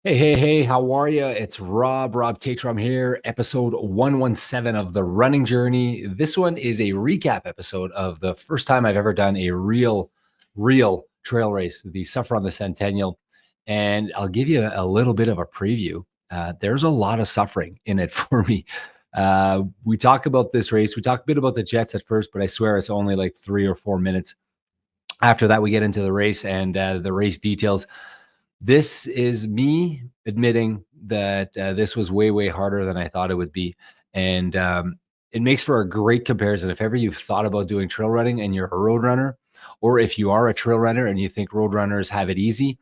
Hey, how are you? It's Rob Tatrum here, episode 117 of The Running Journey. This one is a recap episode of the first time I've ever done a real trail race, the Suffer on the Centennial. And I'll give you a little bit of a preview. There's a lot of suffering in it for me. We talk about this race. We talk a bit about the jets at first, but I swear it's only like 3 or 4 minutes. After that, we get into the race and the race details. This is me admitting that this was way harder than I thought it would be. And it makes for a great comparison. If ever you've thought about doing trail running and you're a road runner, or if you are a trail runner and you think road runners have it easy,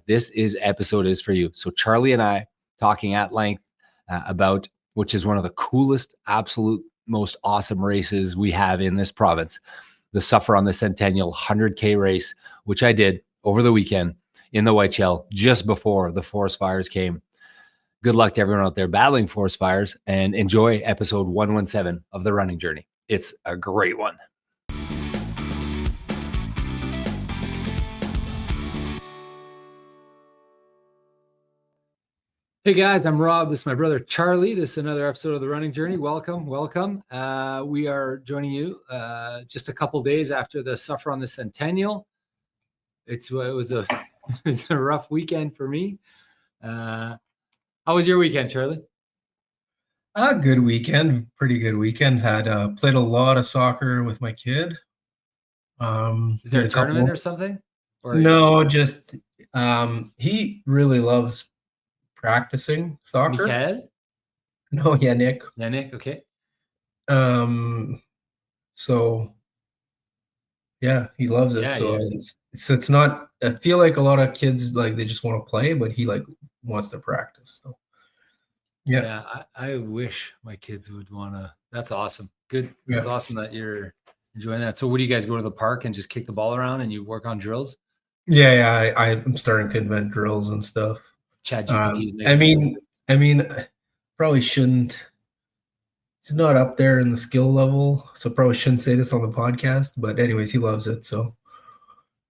this episode is for you. So Charlie and I talking at length about, which is one of the coolest, absolute most awesome races we have in this province, the Suffer on the Centennial 100K race, which I did over the weekend in the Whiteshell just before the forest fires came. Good luck to everyone out there battling forest fires, and enjoy episode 117 of The Running Journey. It's a great one. Hey guys, I'm Rob. This is my brother Charlie. This is another episode of The Running Journey. Welcome. We are joining you just a couple days after the Suffer on the Centennial. It was a rough weekend for me. How was your weekend, Charlie? A good weekend, pretty good weekend. Had played a lot of soccer with my kid. Is there a tournament or something? No, just he really loves practicing soccer. Michael? No, yeah, Nick. Yeah, Nick. Okay. So yeah, he loves it. It's not. I feel like a lot of kids like they just want to play, but he like wants to practice. So yeah, I wish my kids would want to. That's awesome. Good. It's awesome that you're enjoying that. So, what do you guys go to the park and just kick the ball around and you work on drills? Yeah. I'm starting to invent drills and stuff. ChatGPT. I mean, probably shouldn't. He's not up there in the skill level, so probably shouldn't say this on the podcast. But anyways, he loves it. So,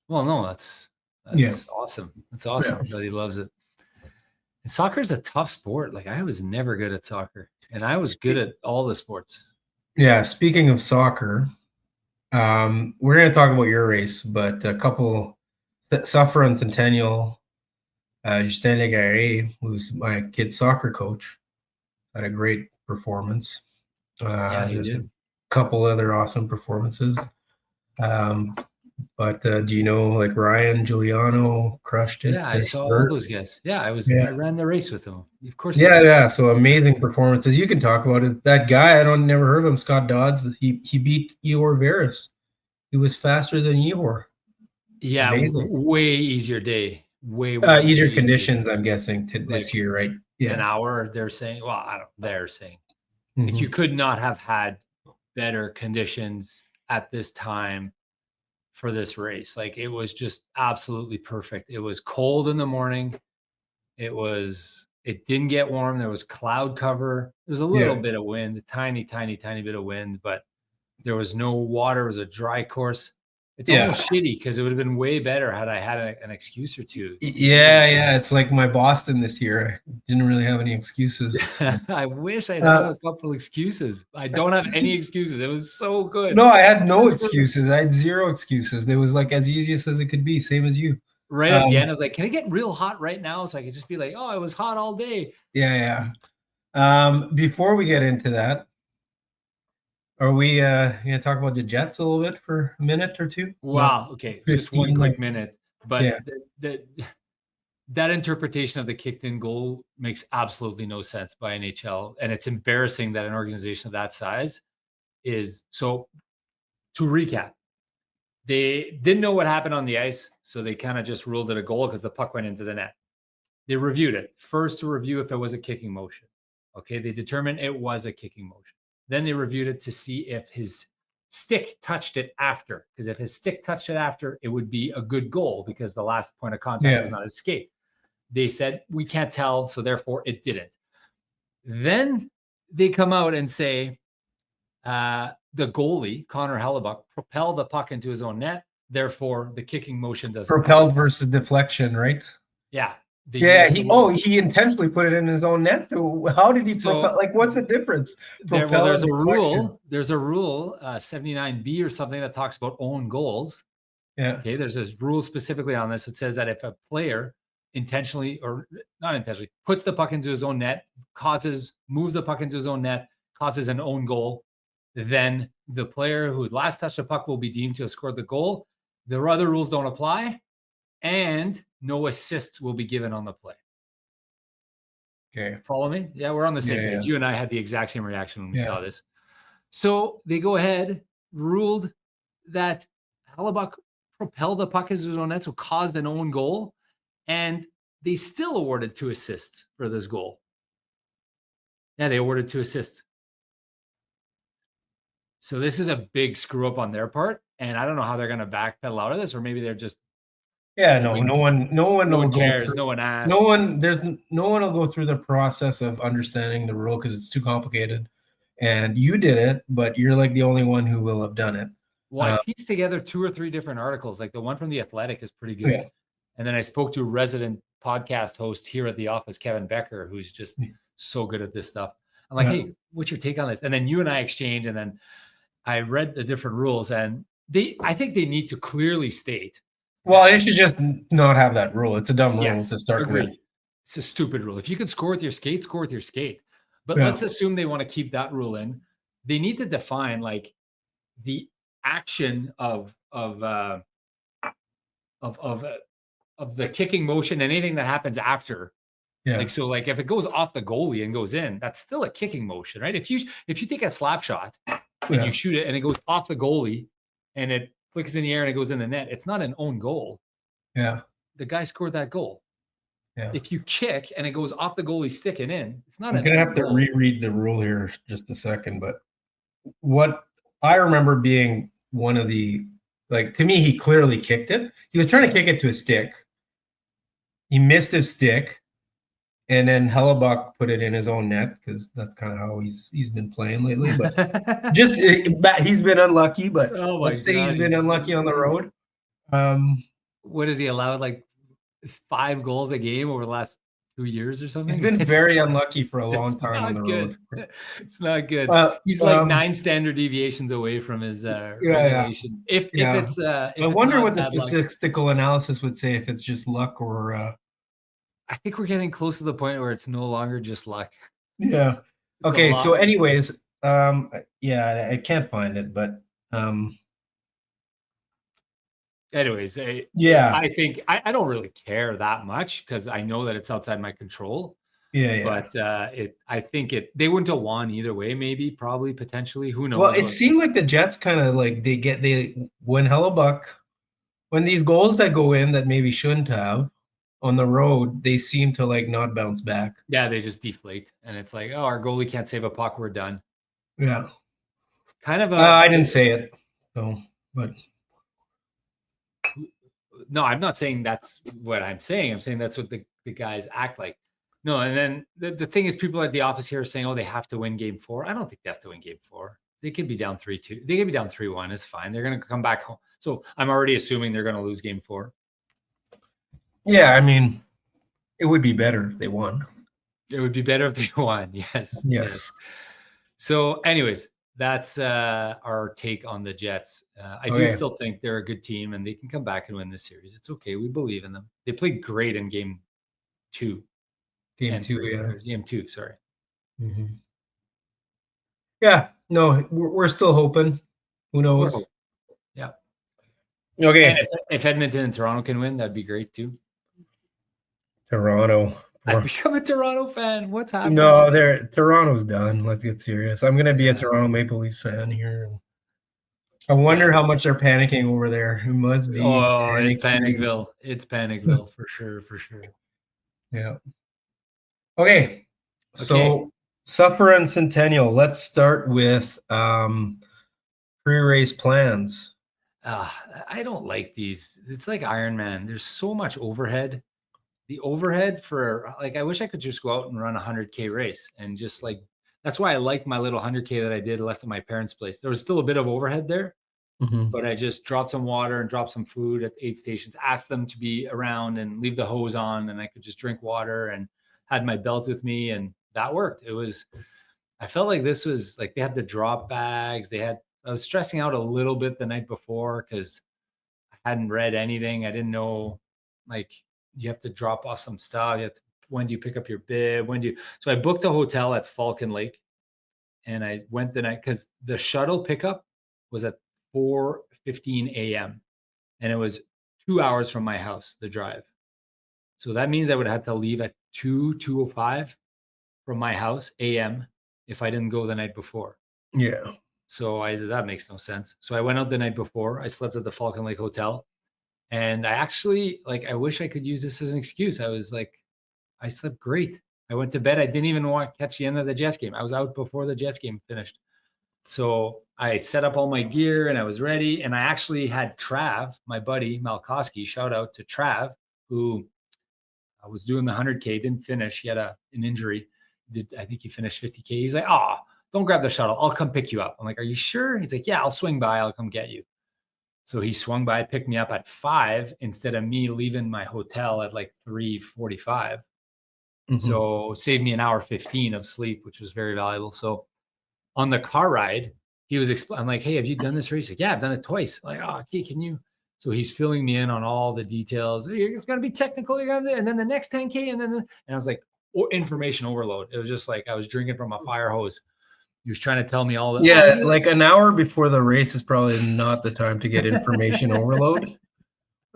well, no, that's awesome. That's awesome that he loves it. And soccer is a tough sport. Like I was never good at soccer, and I was good at all the sports. Yeah. Speaking of soccer, we're going to talk about your race, but a couple Suffer on Centennial. Justin Legaré, who's my kid's soccer coach, had a great performance. There's a couple other awesome performances. But do you know like Ryan Giuliano crushed it? Yeah, I saw all those guys. Yeah, I ran the race with him. Of course. Yeah. So amazing performances. You can talk about it. That guy, never heard of him, Scott Dodds. He beat Ihor Veris. He was faster than Ihor. Yeah, amazing. Way easier day. Way easier conditions, I'm guessing, this year, right? Yeah. An hour, they're saying. Well, they're saying like you could not have had better conditions at this time for this race. Like it was just absolutely perfect. It was cold in the morning. It didn't get warm. There was cloud cover. There was a little bit of wind, a tiny bit of wind, but there was no water. It was a dry course. It's almost shitty because it would have been way better had I had an excuse or two. Yeah. It's like my Boston this year. I didn't really have any excuses. I wish I had a couple excuses. I don't have any excuses. It was so good. No, I had no excuses. I had zero excuses. It was like as easiest as it could be, same as you. Right at the end, I was like, can it get real hot right now? So I could just be like, oh, it was hot all day. Yeah. Before we get into that, are we going to talk about the Jets a little bit for a minute or two? Wow. Okay. Just one quick minute. But that interpretation of the kicked in goal makes absolutely no sense by NHL. And it's embarrassing that an organization of that size is. So to recap, they didn't know what happened on the ice. So they kind of just ruled it a goal because the puck went into the net. They reviewed it first to review if it was a kicking motion. Okay. They determined it was a kicking motion. Then they reviewed it to see if his stick touched it after. Because if his stick touched it after, it would be a good goal because the last point of contact was not a skate. They said, we can't tell, so therefore it didn't. Then they come out and say the goalie, Connor Hellebuck, propelled the puck into his own net. Therefore, the kicking motion doesn't propelled versus deflection, right? Yeah. They Yeah, use the word. he intentionally put it in his own net. How did he So propel? Like, what's the difference? well, Propel there's and a deflection. rule. There's a rule, 79B or something that talks about own goals. Yeah. Okay, there's a rule specifically on this. It says that if a player intentionally or not intentionally puts the puck into his own net, moves the puck into his own net, causes an own goal, then the player who last touched the puck will be deemed to have scored the goal. The other rules don't apply, and no assists will be given on the play. Okay. Follow me? Yeah, we're on the same page. Yeah. You and I had the exact same reaction when we Yeah. saw this. So they go ahead, ruled that Hellebuck propelled the puck into his own net, so caused an own goal, and they still awarded 2 assists for this goal. Yeah, they awarded 2 assists. So this is a big screw up on their part, and I don't know how they're going to backpedal out of this, or maybe they're just Yeah. No one will go cares, through. no one asked. No one will go through the process of understanding the rule because it's too complicated. And you did it, but you're like the only one who will have done it. Well, I pieced together 2 or 3 different articles. Like the one from The Athletic is pretty good. Yeah. And then I spoke to a resident podcast host here at the office, Kevin Becker, who's just so good at this stuff. I'm like, hey, what's your take on this? And then you and I exchange, and then I read the different rules, and I think they need to clearly state. Well, they should just not have that rule. It's a dumb rule to start agreed. with. It's a stupid rule. If you can score with your skate, score with your skate. But let's assume they want to keep that rule in. They need to define like the action of the kicking motion and anything that happens after. Yeah. Like, so like if it goes off the goalie and goes in, that's still a kicking motion, right? If you take a slap shot and you shoot it and it goes off the goalie and it flicks in the air and it goes in the net, it's not an own goal. Yeah. The guy scored that goal. Yeah. If you kick and it goes off the goalie stick and in, it's not. I'm gonna have to reread the rule here just a second, but what I remember being one of the, like, to me, he clearly kicked it. He was trying to kick it to a stick. He missed his stick, and then Hellebuck put it in his own net because that's kind of how he's been playing lately. But just he's been unlucky. But let's say he's been unlucky on the road. What is he allowed? Like 5 goals a game over the last 2 years or something? He's been very unlucky for a long time on the road. It's not good. He's like 9 standard deviations away from his regulation. If it's I wonder what the statistical analysis would say if it's just luck or. I think we're getting close to the point where it's no longer just luck. Yeah. Okay. So, anyways, I can't find it, but. Anyways, I think I don't really care that much because I know that it's outside my control. Yeah. But I think they wouldn't have won either way. Maybe, probably, potentially. Who knows? Well, it seemed like the Jets kind of like when Hellebuck, when these goals that go in that maybe shouldn't have on the road, they seem to like not bounce back. Yeah, they just deflate, and it's like, oh, our goalie can't save a puck. We're done. Yeah. Kind of. I didn't say it, so but. No, I'm not saying that's what I'm saying. I'm saying that's what the guys act like. No, and then the thing is, people at the office here are saying, oh, they have to win game 4. I don't think they have to win game 4. They could be down 3-2. They could be down 3-1. It's fine. They're going to come back home. So I'm already assuming they're going to lose game 4. Yeah, I mean, it would be better if they won. It would be better if they won. Yes. So anyways, that's our take on the Jets. I do still think they're a good team and they can come back and win this series. It's okay. We believe in them. They played great in game 2. Game 2, sorry. Mm-hmm. Yeah, no, we're still hoping. Who knows? Yeah. Okay. And if Edmonton and Toronto can win, that'd be great too. Toronto. I've become a Toronto fan. What's happening? No, Toronto's done. Let's get serious. I'm going to be a Toronto Maple Leafs fan here. I wonder how much they're panicking over there. It must be. Oh, it's Panicville. It's Panicville for sure. Yeah. Okay. So Suffer and Centennial. Let's start with pre-race plans. I don't like these. It's like Ironman. There's so much overhead. The overhead for I wish I could just go out and run a 100K race and just that's why I like my little 100K that I did left at my parents' place. There was still a bit of overhead there, but I just dropped some water and dropped some food at the aid stations, asked them to be around and leave the hose on, and I could just drink water, and had my belt with me, and that worked. I felt like this was like they had the drop bags. I was stressing out a little bit the night before because I hadn't read anything. I didn't know, like, you have to drop off some stuff. When do you pick up your bib? So I booked a hotel at Falcon Lake, and I went the night because the shuttle pickup was at 4:15 a.m. and it was 2 hours from my house, the drive. So that means I would have to leave at 2:05 from my house a.m. if I didn't go the night before. Yeah. So that makes no sense. So I went out the night before. I slept at the Falcon Lake Hotel, and I actually, like, I wish I could use this as an excuse. I slept great. I went to bed. I didn't even want to catch the end of the Jets game. I was out before the Jets game finished. So I set up all my gear and I was ready. And I actually had Trav, my buddy Malkowski, shout out to Trav, who I was doing the 100K, didn't finish. He had an injury. I think he finished 50K. He's like, oh, don't grab the shuttle. I'll come pick you up. I'm like, are you sure? He's like, yeah, I'll swing by. I'll come get you. So he swung by, picked me up at 5 instead of me leaving my hotel at like 3:45. So saved me an hour 15 of sleep, which was very valuable. So on the car ride, he was I'm like, hey, have you done this race? Like, yeah, I've done it twice. I'm like, oh, okay, can you? So he's filling me in on all the details. It's going to be technical. And then the next 10K. And I was like, information overload. It was just like I was drinking from a fire hose. He was trying to tell me all that. Yeah, like an hour before the race is probably not the time to get information overload.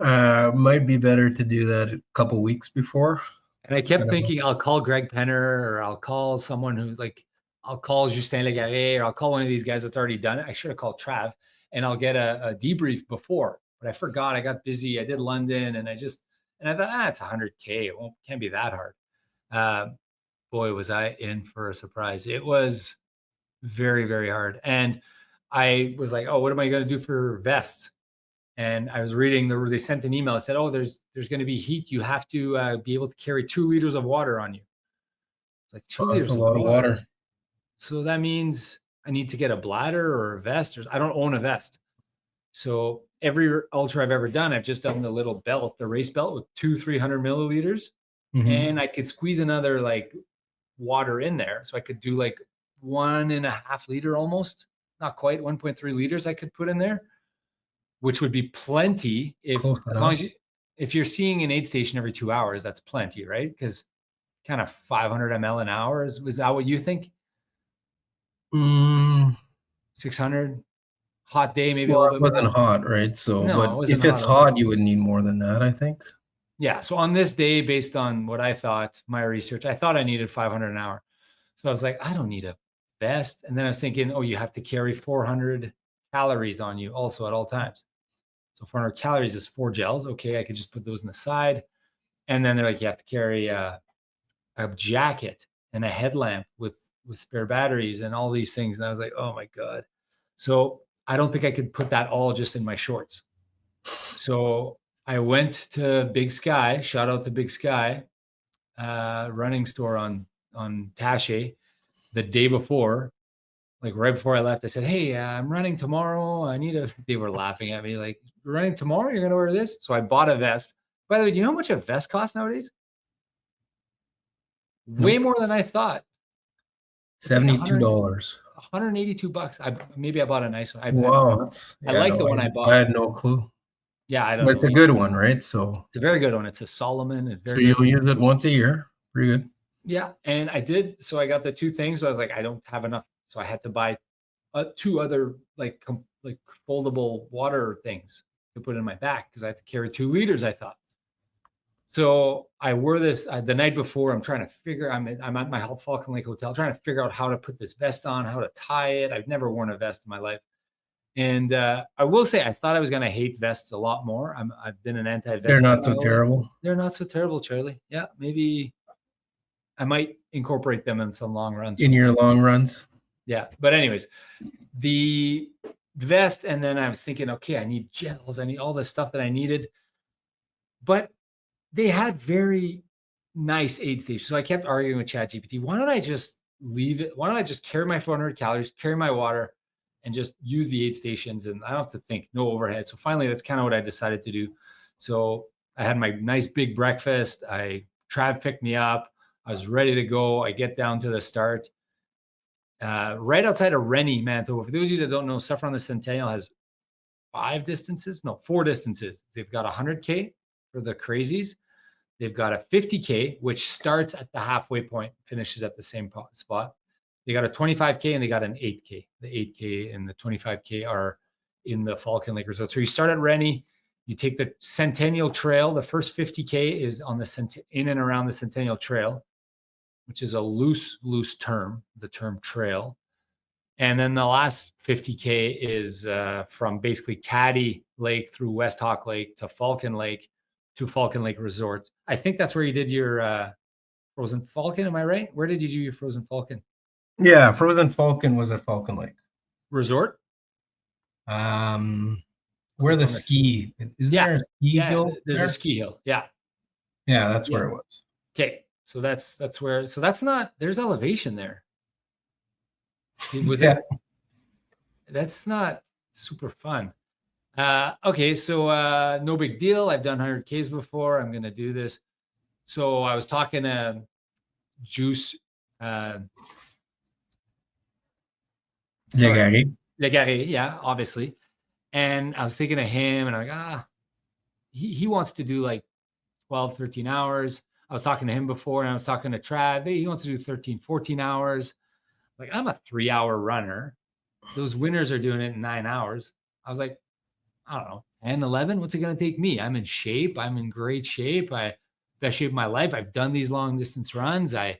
Might be better to do that a couple weeks before. And I kept thinking, I'll call Greg Penner, or I'll call someone who's like, I'll call Justin Legaré, or I'll call one of these guys that's already done it. I should have called Trav, and I'll get a debrief before. But I forgot. I got busy. I did London, and I thought, it's 100K. It can't be that hard. Boy, was I in for a surprise. It was very, very hard. And I was like, oh, what am I going to do for vests? And I was reading, they sent an email. I said, oh, there's going to be heat. You have to be able to carry 2 liters of water on you. Like 2 liters that's a lot of water. So that means I need to get a bladder or a vest. I don't own a vest. So every ultra I've ever done, I've just done the little belt, the race belt with 300 milliliters. And I could squeeze another like water in there. So I could do like 1.5 liter almost, not quite 1.3 liters I could put in there, which would be plenty if you're seeing an aid station every 2 hours, that's plenty, right? Because kind of 500 ml an hour is that what you think? 600 hot day, maybe a little bit. It wasn't hot, right? So, no, but if it's hot, you would need more than that, I think. Yeah. So on this day, based on what I thought, my research, I thought I needed 500 an hour. So I was like, I don't need a vest. And then I was thinking, oh, you have to carry 400 calories on you also at all times. So 400 calories is 4 gels. Okay, I could just put those in the side. And then they're like, you have to carry a jacket and a headlamp with spare batteries and all these things. And I was like, oh my God. So I don't think I could put that all just in my shorts. So I went to Big Sky, shout out to Big Sky, running store on Taché the day before. Like right before I left, I said, hey, I'm running tomorrow. They were laughing at me like, you're running tomorrow? You're going to order this? So I bought a vest. By the way, do you know how much a vest costs nowadays? Way more than I thought. $72. $182. Maybe I bought a nice one. Wow. I like the one I bought. I had no clue. Yeah, I don't know. It's a good one, right? So it's a very good one. It's a Solomon. So you'll use it once a year. Pretty good. Yeah. And I did. So I got the 2 things, but I was like, I don't have enough. So I had to buy 2 other like foldable water things to put in my back because I had to carry 2 liters, I thought. So I wore this the night before. I'm trying to figure. I'm at my Falcon Lake Hotel, trying to figure out how to put this vest on, how to tie it. I've never worn a vest in my life, and I will say I thought I was going to hate vests a lot more. I've been an anti-vest. They're not so terrible. They're not so terrible, Charlie. Yeah, maybe I might incorporate them in some long runs. In your long runs. Yeah, but anyways, the vest, and then I was thinking, okay, I need gels. I need all this stuff that I needed, but they had very nice aid stations. So I kept arguing with ChatGPT. Why don't I just leave it? Why don't I just carry my 400 calories, carry my water, and just use the aid stations, and I don't have to think, no overhead. So finally, that's kind of what I decided to do. So I had my nice big breakfast. Trav picked me up. I was ready to go. I get down to the start. Right outside of Rennie, Manitoba. For those of you that don't know, Suffering on the Centennial has 4 distances. They've got 100K for the crazies. They've got a 50K, which starts at the halfway point, finishes at the same spot. They got a 25K and they got an 8K. The 8K and the 25K are in the Falcon Lake Resort. So you start at Rennie, you take the Centennial Trail. The first 50K is on in and around the Centennial Trail, which is a loose term, the term trail. And then the last 50K is from basically Caddy Lake through West Hawk Lake to Falcon Lake Resort. I think that's where you did your Frozen Falcon. Am I right? Where did you do your Frozen Falcon? Yeah, Frozen Falcon was at Falcon Lake Resort. Where the ski is there a ski hill? There's a ski hill. Yeah, that's where it was. Okay, so that's where. So that's not. There's elevation there. That's not super fun. Okay, so no big deal. I've done 100Ks before. I'm gonna do this. So I was talking to Juice. Legare, yeah, obviously. And I was thinking of him, and I'm like, he wants to do like 12, 13 hours. I was talking to him before, and I was talking to Trav. He wants to do 13, 14 hours. Like, I'm a 3-hour runner. Those winners are doing it in 9 hours. I was like, I don't know, 10, 11. What's it going to take me? I'm in shape. I'm in great shape. Best shape of my life. I've done these long distance runs. 10,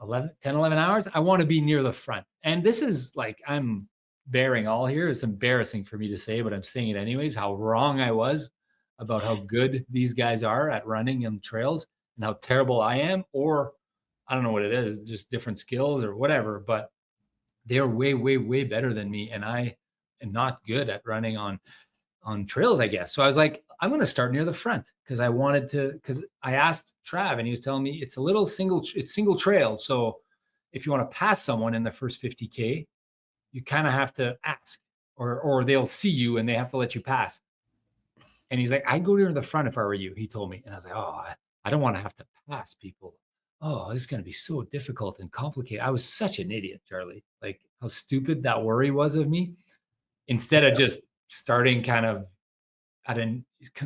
11 hours. I want to be near the front. And this is like, I'm bearing all here. It's embarrassing for me to say, but I'm saying it anyways, how wrong I was about how good these guys are at running and trails and how terrible I am, or I don't know what it is, just different skills or whatever, but they're way, way, way better than me. And I am not good at running on trails, I guess. So I was like, I'm going to start near the front because I asked Trav and he was telling me it's single trail. So if you want to pass someone in the first 50K, you kind of have to ask or they'll see you and they have to let you pass. And he's like, I'd go near the front if I were you, he told me. And I was like, I don't want to have to pass people. Oh, this is going to be so difficult and complicated. I was such an idiot, Charlie. Like how stupid that worry was of me. Instead of just starting kind of at a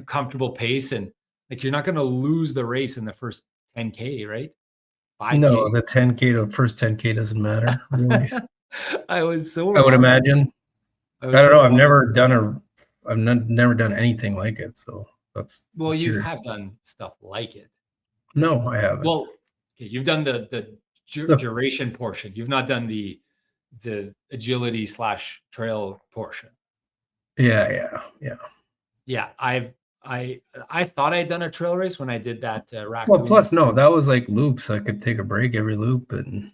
comfortable pace, and like you're not going to lose the race in the first 10K, right? 5K. No, the 10K to first 10K doesn't matter. Really. I was so. I would imagine. I don't know. I've never done anything like it. So that's. Well, you have done stuff like it. No, I haven't. Well, okay, you've done the duration portion. You've not done the agility / trail portion. Yeah. Yeah, I thought I'd done a trail race when I did that raccoon. Well, plus no, that was like loops. I could take a break every loop and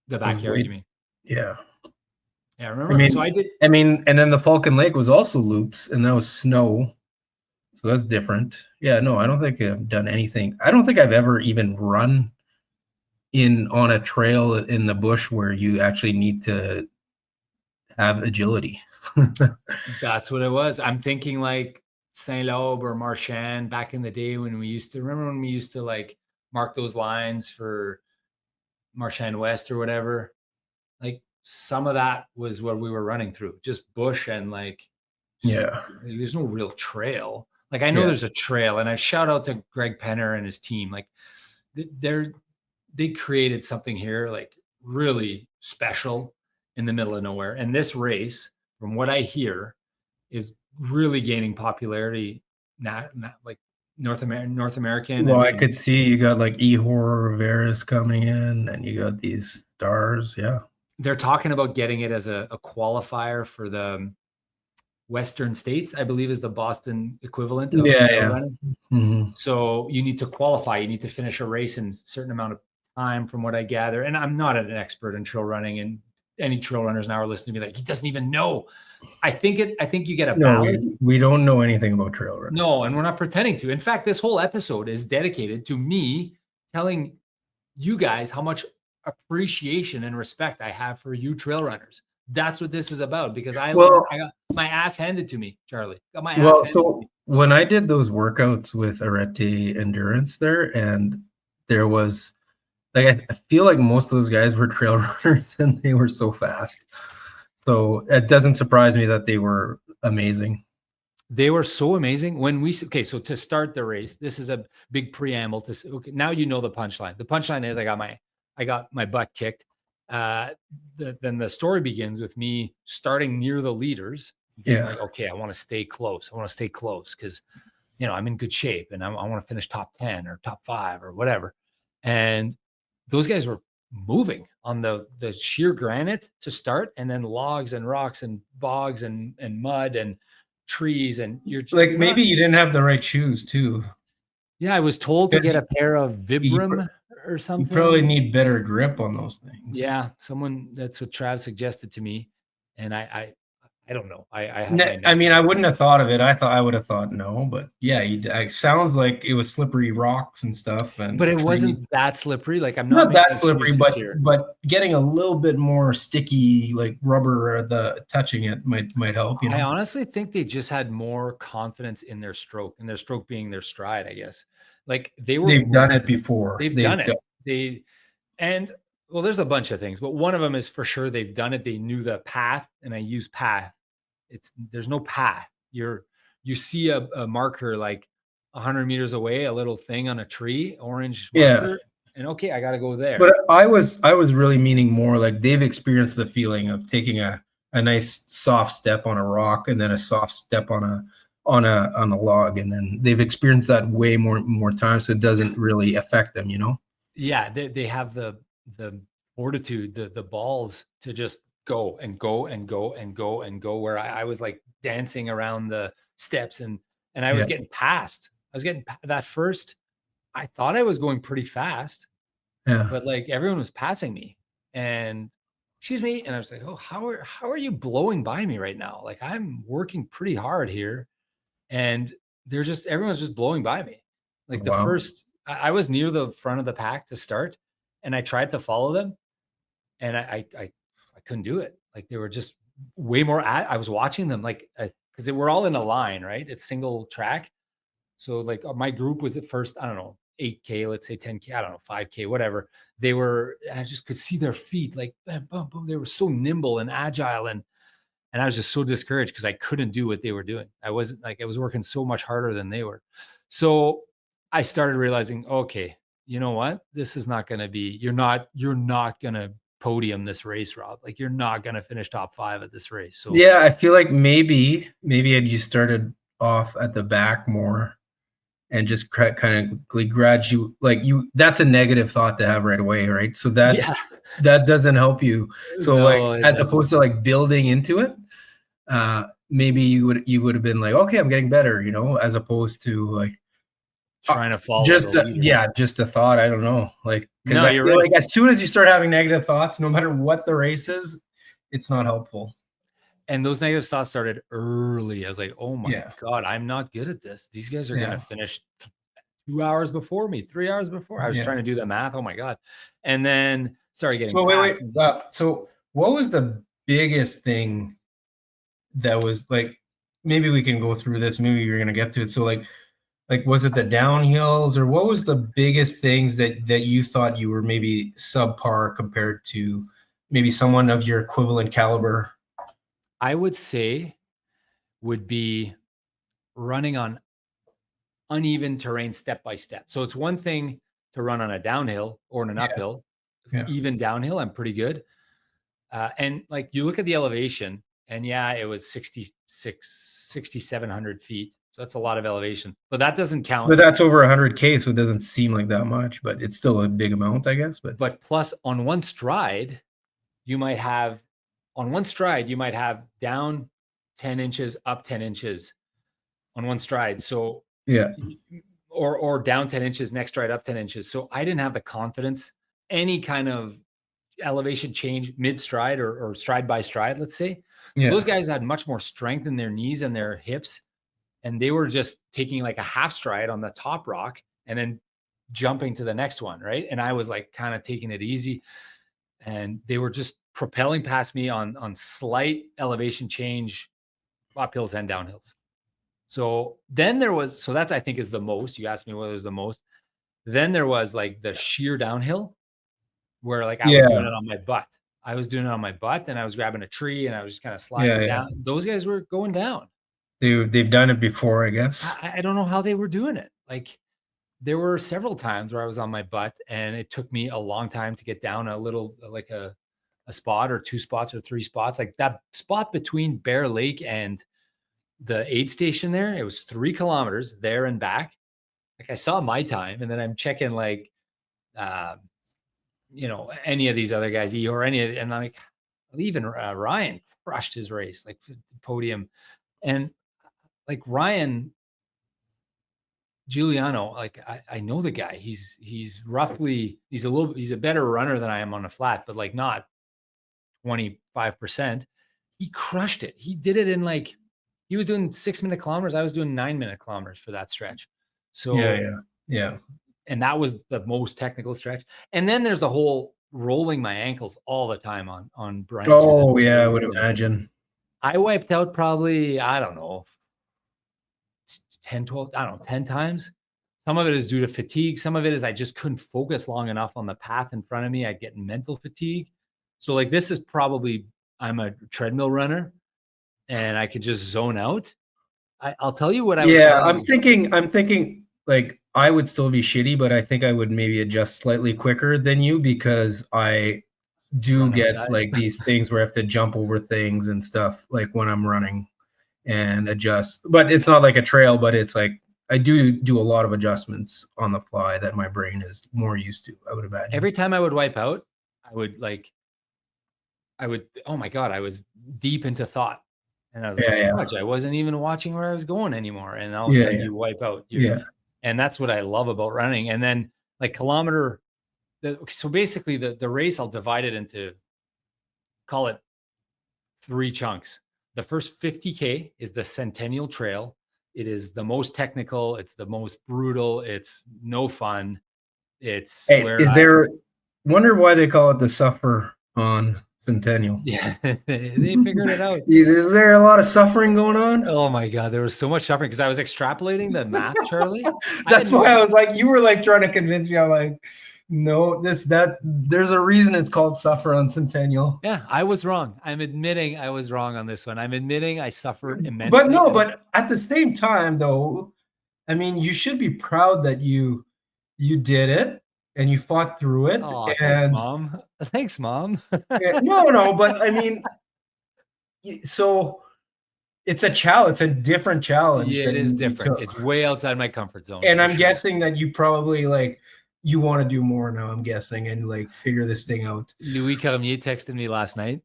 the backyard. You mean? Yeah. Yeah, I remember. So I did. And then the Falcon Lake was also loops, and that was snow, so that's different. Yeah, no, I don't think I've done anything. I don't think I've ever even run on a trail in the bush where you actually need to have agility. That's what it was. I'm thinking like Saint-Laube or Marchand back in the day when we used to like mark those lines for Marchand West or whatever. Like some of that was what we were running through, just bush and like, there's no real trail. Like I know there's a trail, and I shout out to Greg Penner and his team. Like they created something here like really special in the middle of nowhere. And this race, from what I hear, is really gaining popularity now, like North American. Well, I could see you got like Ihor Rivera's coming in, and you got these stars. Yeah, they're talking about getting it as a qualifier for the Western States, I believe, is the Boston equivalent of running. Mm-hmm. So you need to qualify. You need to finish a race in a certain amount of time, from what I gather. And I'm not an expert in trail running, and any trail runners now are listening to me like, he doesn't even know. I think you get a ballot. We don't know anything about trail running. No, and we're not pretending to. In fact, this whole episode is dedicated to me telling you guys how much appreciation and respect I have for you trail runners. That's what this is about, because I Well, got my ass handed to me, Charlie. Got my ass well, handed to so me. when I did those workouts with Arete Endurance there, and there was like I feel like most of those guys were trail runners and they were so fast. So it doesn't surprise me that they were amazing. They were so amazing when we okay. So to start the race, this is a big preamble to okay. Now you know the punchline. The punchline is I got my butt kicked. Then the story begins with me starting near the leaders, being Yeah. like, okay, I want to stay close. I want to stay close because I'm in good shape and I want to finish top 10 or top 5 or whatever. And those guys were moving on the sheer granite to start, and then logs and rocks and bogs and mud and trees, and you're Like not. maybe you didn't have the right shoes too. Yeah, I was told to get a Because pair of you, Vibram or you probably something. need better grip on those things. Yeah, that's what Trav suggested to me, and I don't know. I have my I mean, nothing. I wouldn't have thought of it. I would have thought no, but yeah, it sounds like it was slippery rocks and stuff But and it trees. wasn't that slippery. Like, I'm not Not making that slippery, excuses here. but getting a little bit more sticky, like rubber, or the touching it might help. I honestly think they just had more confidence in their stroke, and their stroke being their stride, I guess. Like They've done it before. They've done it. And well, there's a bunch of things, but one of them is for sure they've done it. They knew the path, and I use path. There's no path. You see a marker like 100 meters away, a little thing on a tree, orange marker, and okay, I got to go there. But I was really meaning more like they've experienced the feeling of taking a nice soft step on a rock and then a soft step on a log, and then they've experienced that way more times, so it doesn't really affect them, Yeah, they have the fortitude, the balls to just go and go and go and go and go, where I was like dancing around the steps, and I was getting past. I was getting that first. I thought I was going pretty fast, but like everyone was passing me, and excuse me, and I was like, oh, how are you blowing by me right now? Like, I'm working pretty hard here, and everyone's just blowing by me. Like the first, I was near the front of the pack to start, and I tried to follow them, and I couldn't do it. Like, they were just way more. I was watching them like, because they were all in a line, right? It's single track, so like my group was at first, I don't know, 8K, let's say 10K, I don't know, 5K, whatever. I just could see their feet, like boom, boom, boom. They were so nimble and agile, and I was just so discouraged because I couldn't do what they were doing. I was working so much harder than they were. So I started realizing, okay, you know what? This is not going to be, you're not going to podium this race, Rob. Like, you're not going to finish top 5 at this race. So yeah, I feel like maybe had you started off at the back more and just kind of graduate, like that's a negative thought to have right away, right? So that doesn't help you. So no, like, as opposed to like building into it, maybe you would have been like, okay, I'm getting better, as opposed to like trying to follow just a thought. I don't know, like, because no, I you're feel right. like as soon as you start having negative thoughts, no matter what the race is, it's not helpful. And those negative thoughts started early. I was like, oh my God, I'm not good at this. These guys are going to finish 2 hours before me, 3 hours before. I was trying to do the math. Oh my God. And then started getting wait. So what was the biggest thing that was like, maybe we can go through this, maybe you're going to get to it. So like, was it the downhills, or what was the biggest things that you thought you were maybe subpar compared to maybe someone of your equivalent caliber? I would say would be running on uneven terrain step by step. So it's one thing to run on a downhill or an uphill. Even downhill, I'm pretty good. And like, you look at the elevation, and it was 6,700 feet. So that's a lot of elevation, but that doesn't count. But that's over 100K, so it doesn't seem like that much, but it's still a big amount, I guess. But plus, on one stride, you might have down 10 inches, up 10 inches on one stride. So or down 10 inches, next stride, up 10 inches. So I didn't have the confidence, any kind of elevation change mid stride or stride by stride, let's say. So those guys had much more strength in their knees and their hips, and they were just taking like a half stride on the top rock and then jumping to the next one, right? And I was like kind of taking it easy, and they were just propelling past me on slight elevation change, uphills and downhills. So then there was, so that's, I think, is the most. You asked me what was the most. Then there was like the sheer downhill where like I was doing it on my butt. I was doing it on my butt and I was grabbing a tree and I was just kind of sliding down. Those guys were going down. They've done it before, I guess. I don't know how they were doing it. Like there were several times where I was on my butt and it took me a long time to get down a little, like a spot or 2 spots or 3 spots. Like that spot between Bear Lake and the aid station there, it was 3 kilometers there and back. Like I saw my time and then I'm checking like, you know, any of these other guys, or any of, and I'm like, even Ryan crushed his race, like podium. And like Ryan Giuliano, like I know the guy. He's roughly, he's a better runner than I am on a flat, but like not 25%. He crushed it. He did it in like, he was doing 6-minute kilometers. I was doing 9-minute kilometers for that stretch. So yeah. And that was the most technical stretch. And then there's the whole rolling my ankles all the time on branches. Oh yeah, I would imagine. I wiped out probably, I don't know, 10, 12, I don't know, 10 times. Some of it is due to fatigue. Some of it is I just couldn't focus long enough on the path in front of me. I'd get mental fatigue. So like this is probably, I'm a treadmill runner and I could just zone out. I'll tell you what I was. Yeah, I'm thinking like I would still be shitty, but I think I would maybe adjust slightly quicker than you because I do get like these things where I have to jump over things and stuff like when I'm running and adjust. But it's not like a trail, but it's like I do a lot of adjustments on the fly that my brain is more used to, I would imagine. Every time I would wipe out, oh my God, I was deep into thought. And I was like, I wasn't even watching where I was going anymore. And all of a sudden you wipe out. And that's what I love about running. And then like kilometer. So basically the race, I'll divide it into, call it 3 chunks. The first 50K is the Centennial Trail. It is the most technical. It's the most brutal. It's no fun. It's wonder why they call it the Suffer on Centennial. Yeah, they figured it out. Is there a lot of suffering going on? Oh my God, there was so much suffering because I was extrapolating the math, Charlie. That's why I was like, you were like trying to convince me. I'm like, no, there's a reason it's called Suffer on Centennial. Yeah, I was wrong. I'm admitting I was wrong on this one. I'm admitting I suffered immensely. But at the same time, though, I mean, you should be proud that you did it. And you fought through it. Oh, thanks, Mom. Thanks, Mom. No, but I mean, so it's a challenge. It's a different challenge. Yeah, it is different. It's way outside my comfort zone. And I'm guessing that you probably you want to do more now, I'm guessing, and like figure this thing out. Louis Cormier texted me last night.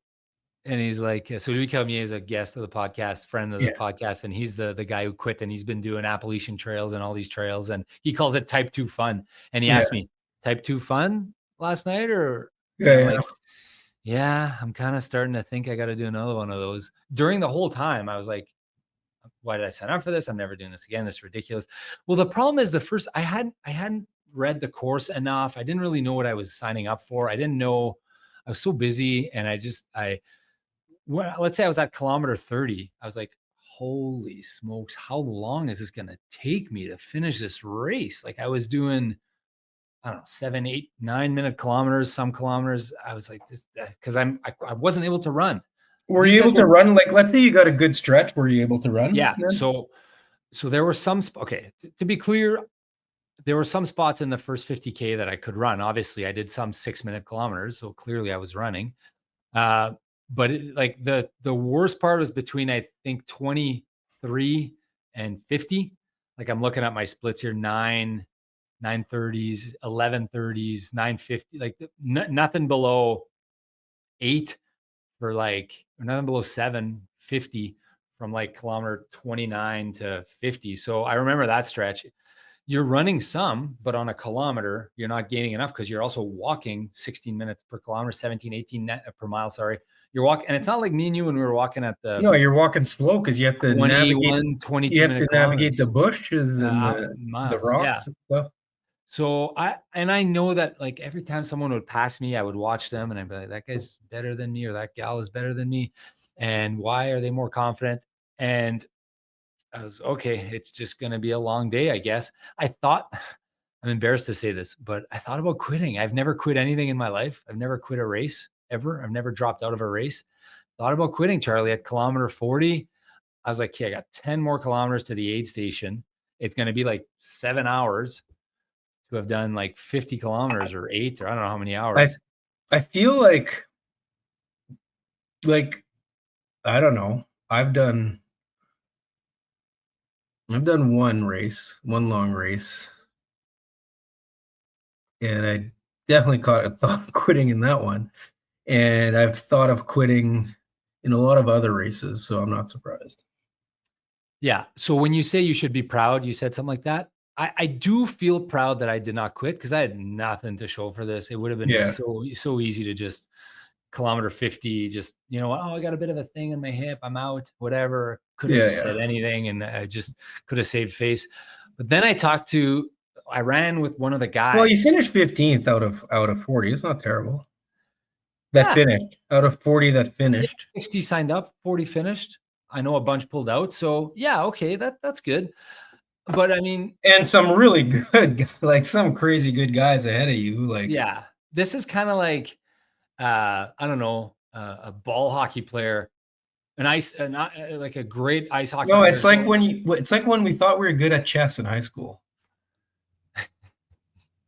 And he's like, so Louis Cormier is a guest of the podcast, friend of the podcast. And he's the guy who quit and he's been doing Appalachian trails and all these trails. And he calls it type 2 fun. And he asked me, type 2 fun last night or I'm kind of starting to think I got to do another one of those. During the whole time I was like, why did I sign up for this? I'm never doing this again. This is ridiculous. Well, the problem is I hadn't read the course enough. I didn't really know what I was signing up for. I didn't know. I was so busy. And let's say I was at kilometer 30. I was like, holy smokes, how long is this going to take me to finish this race? Like I was doing, I don't know, 7, 8, 9-minute kilometers, some kilometers. I was like this because I wasn't able to run. Were you able to run? Like, let's say you got a good stretch. Were you able to run? Yeah. So there were some, to be clear, there were some spots in the first 50K that I could run. Obviously I did some 6-minute kilometers. So clearly I was running. But the worst part was between, I think 23 and 50. Like I'm looking at my splits here, 9:30s, 11:30s, 9:50, like nothing below 8 for or nothing below 7:50 from like kilometer 29 to 50. So I remember that stretch. You're running some, but on a kilometer, you're not gaining enough because you're also walking 16 minutes per kilometer, 17, 18 per mile. Sorry. You're walking, and it's not like me and you when we were walking at the. No, you're walking slow because you have to navigate. 22 you have to navigate the bushes and the rocks and stuff. So I know that like every time someone would pass me, I would watch them and I'd be like, that guy's better than me or that gal is better than me. And why are they more confident? And I was okay, it's just gonna be a long day, I guess. I thought I'm embarrassed to say this, but I thought about quitting. I've never quit anything in my life. I've never quit a race ever. I've never dropped out of a race. Thought about quitting, Charlie, at kilometer 40. I was like, okay, I got 10 more kilometers to the aid station. It's going to be like 7 hours to have done like 50 kilometers or 8, or I don't know how many I hours. I feel like I don't know. I've done one long race, and I definitely caught a thought of quitting in that one. And I've thought of quitting in a lot of other races, so I'm not surprised. Yeah. So when you say you should be proud, you said something like that. I do feel proud that I did not quit because I had nothing to show for this. It would have been Yeah. so easy to just kilometer 50, just, oh, I got a bit of a thing in my hip. I'm out, whatever. Could have Yeah, just yeah. said anything and I just could have saved face. But then I ran with one of the Well, you guys. finished 15th out of 40. It's not terrible. That Yeah. finished. Out of 40 that Yeah. finished. 60 signed up, 40 finished. I know a bunch pulled out. So yeah, okay, that's good. But I mean, And some really good, like some crazy good guys ahead of you. Like, yeah, this is kind of like I don't know, a ball hockey player, like a great ice hockey no, player. it's like when we thought we were good at chess in high school.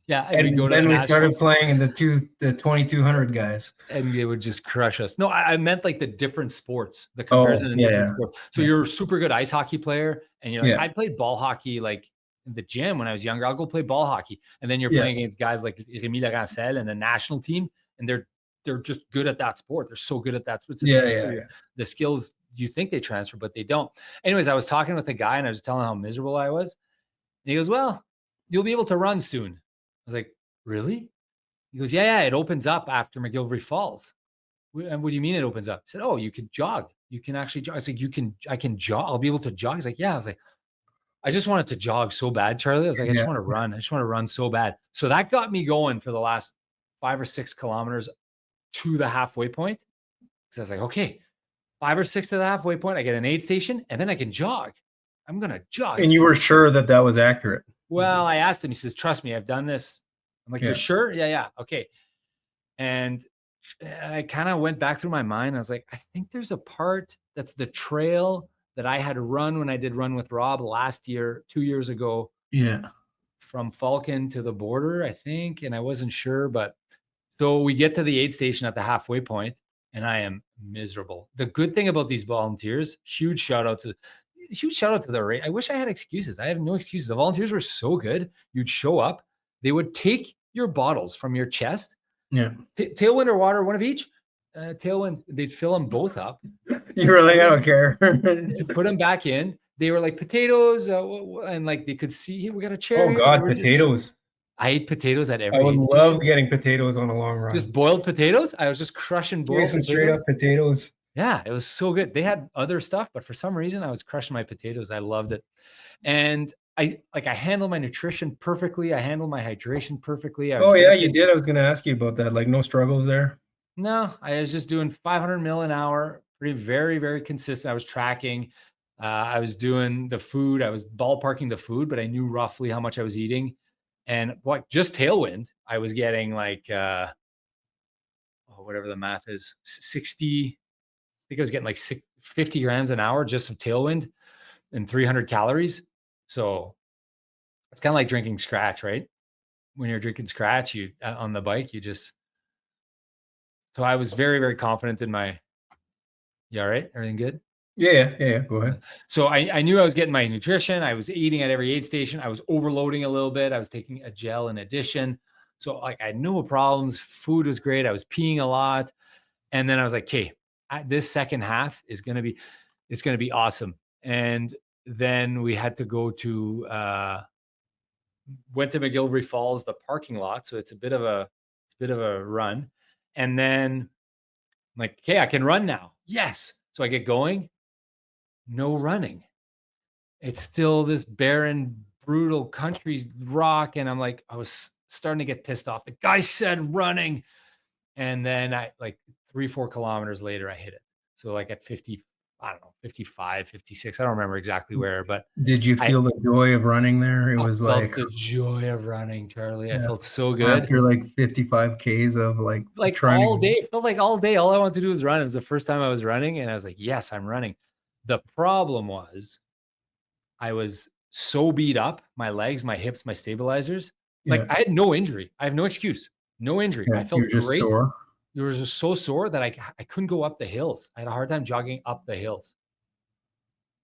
Yeah, and we go And to the then we started nationals playing in the 2200 guys. and they would just crush us. No, I meant like the different sports, the Oh, comparison in yeah, different yeah. sports. So Yeah. you're a super good ice hockey player, and you're like, Yeah. I played ball hockey like in the gym when I was younger. I'll go play ball hockey, and then you're Yeah. playing against guys like Rémi Larancelle and the national team, and they're just good at that sport. They're so good at that sport. Yeah, So yeah, the skills you think they transfer, but they don't. Anyways, I was talking with a guy, and I was telling him how miserable I was, and he goes, "Well, you'll be able to run soon." I was like, "Really?" He goes, yeah, it opens up after McGillivray Falls. And what do you mean it opens up? He said, oh, you can jog. You can actually jog. I was like, I can jog. I'll be able to jog. He's like, yeah. I was like, I just wanted to jog so bad, Charlie. I was like, I just yeah. want to run. I just want to run so bad. So that got me going for the last 5 or 6 kilometers to the halfway point. Because I was like, okay, 5 or 6 to the halfway point. I get an aid station and then I can jog. I'm going to jog. And you were sure that that was accurate. Well, I asked him, he says, trust me, I've done this. I'm like, Yeah. you're sure? Yeah. Okay. And I kind of went back through my mind. I was like, I think there's a part that's the trail that I had run when I did Run with Rob last year, 2 years ago, Yeah. from Falcon to the border, I think. And I wasn't sure, but so we get to the aid station at the halfway point, and I am miserable. The good thing about these volunteers, huge shout out to the rate. I wish I had excuses. I have no excuses. The volunteers were so good. You'd show up, they would take your bottles from your chest, Yeah. Tailwind or water, one of each. Tailwind, they'd fill them both up, You were like, I don't care. put them back in. They were like potatoes, and like they could see, hey, we got a chair Oh here. God, potatoes. I ate potatoes at I every would aid love station. getting potatoes on a long run. Just boiled potatoes. I was just crushing Give me boiled some straight up potatoes. potatoes. Yeah, it was so good. They had other stuff, but for some reason, I was crushing my potatoes. I loved it, and I handled my nutrition perfectly. I handled my hydration perfectly. I was Oh yeah, you drinking. did. I was gonna ask you about that. Like no struggles there. No, I was just doing 500 mil an hour, very, very consistent. I was tracking. I was doing the food. I was ballparking the food, but I knew roughly how much I was eating. And like just tailwind, I was getting like whatever the math is, 60. I think I was getting like 50 grams an hour just of tailwind and 300 calories. So it's kind of like drinking scratch, right? When you're drinking scratch, you on the bike, you just. So I was very, very confident in my. You all right? Everything good? Yeah. Go ahead. So I knew I was getting my nutrition. I was eating at every aid station. I was overloading a little bit. I was taking a gel in addition. So like I had no problems. Food was great. I was peeing a lot. And then I was like, okay, this second half is it's gonna be awesome. And then we had to go to went to McGillivray Falls, the parking lot. So it's a bit of a run. And then I'm like, okay, I can run now. Yes. So I get going. No running. It's still this barren brutal country rock. And I'm like, I was starting to get pissed off. The guy said running. And then I like 3-4 kilometers later, I hit it. So like at 50, I don't know, 55, 56. I don't remember exactly where, but Did you I feel the joy of running there? It was felt like the joy of running, Charlie. I yeah, felt so good. after like 55 Ks of like trying All to day, it felt like all day. All I wanted to do was run. It was the first time I was running, and I was like, yes, I'm running. The problem was I was so beat up, my legs, my hips, my stabilizers. Like yeah, I had no injury. I have no excuse. No injury. I yeah, you're felt just great. sore. It was just so sore that I couldn't go up the hills. I had a hard time jogging up the hills.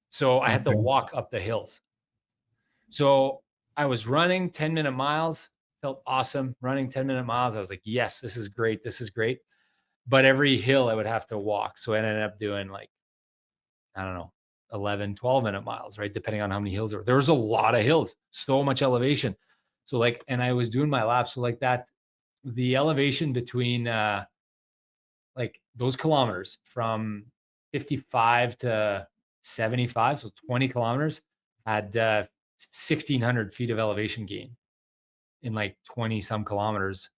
So I had to Okay. walk up the hills. So I was running 10-minute miles, felt awesome. Running 10-minute miles. I was like, yes, this is great. This is great. But every hill I would have to walk. So I ended up doing like, I don't know, 11, 12-minute miles, right? Depending on how many hills there were. There was a lot of hills, so much elevation. So like, and I was doing my laps. So like that, the elevation between like those kilometers from 55 to 75, so 20 kilometers, had 1,600 feet of elevation gain in like 20 some kilometers.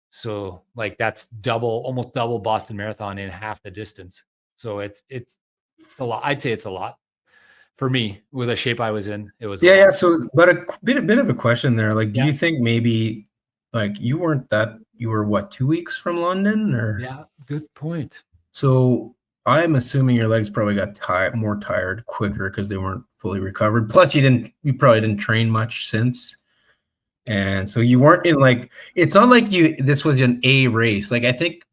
So like that's double, almost double Boston Marathon in half the distance. So it's a lot. I'd say it's a lot for me with the shape I was in. It was a Yeah, yeah. lot. So, but a bit of a question there. Like, do Yeah. you think maybe like you were what, 2 weeks from London or? Yeah. Good point. So I'm assuming your legs probably got more tired quicker because they weren't fully recovered. Plus, you probably didn't train much since. And so you weren't in like, it's not like this was an A race. Like I think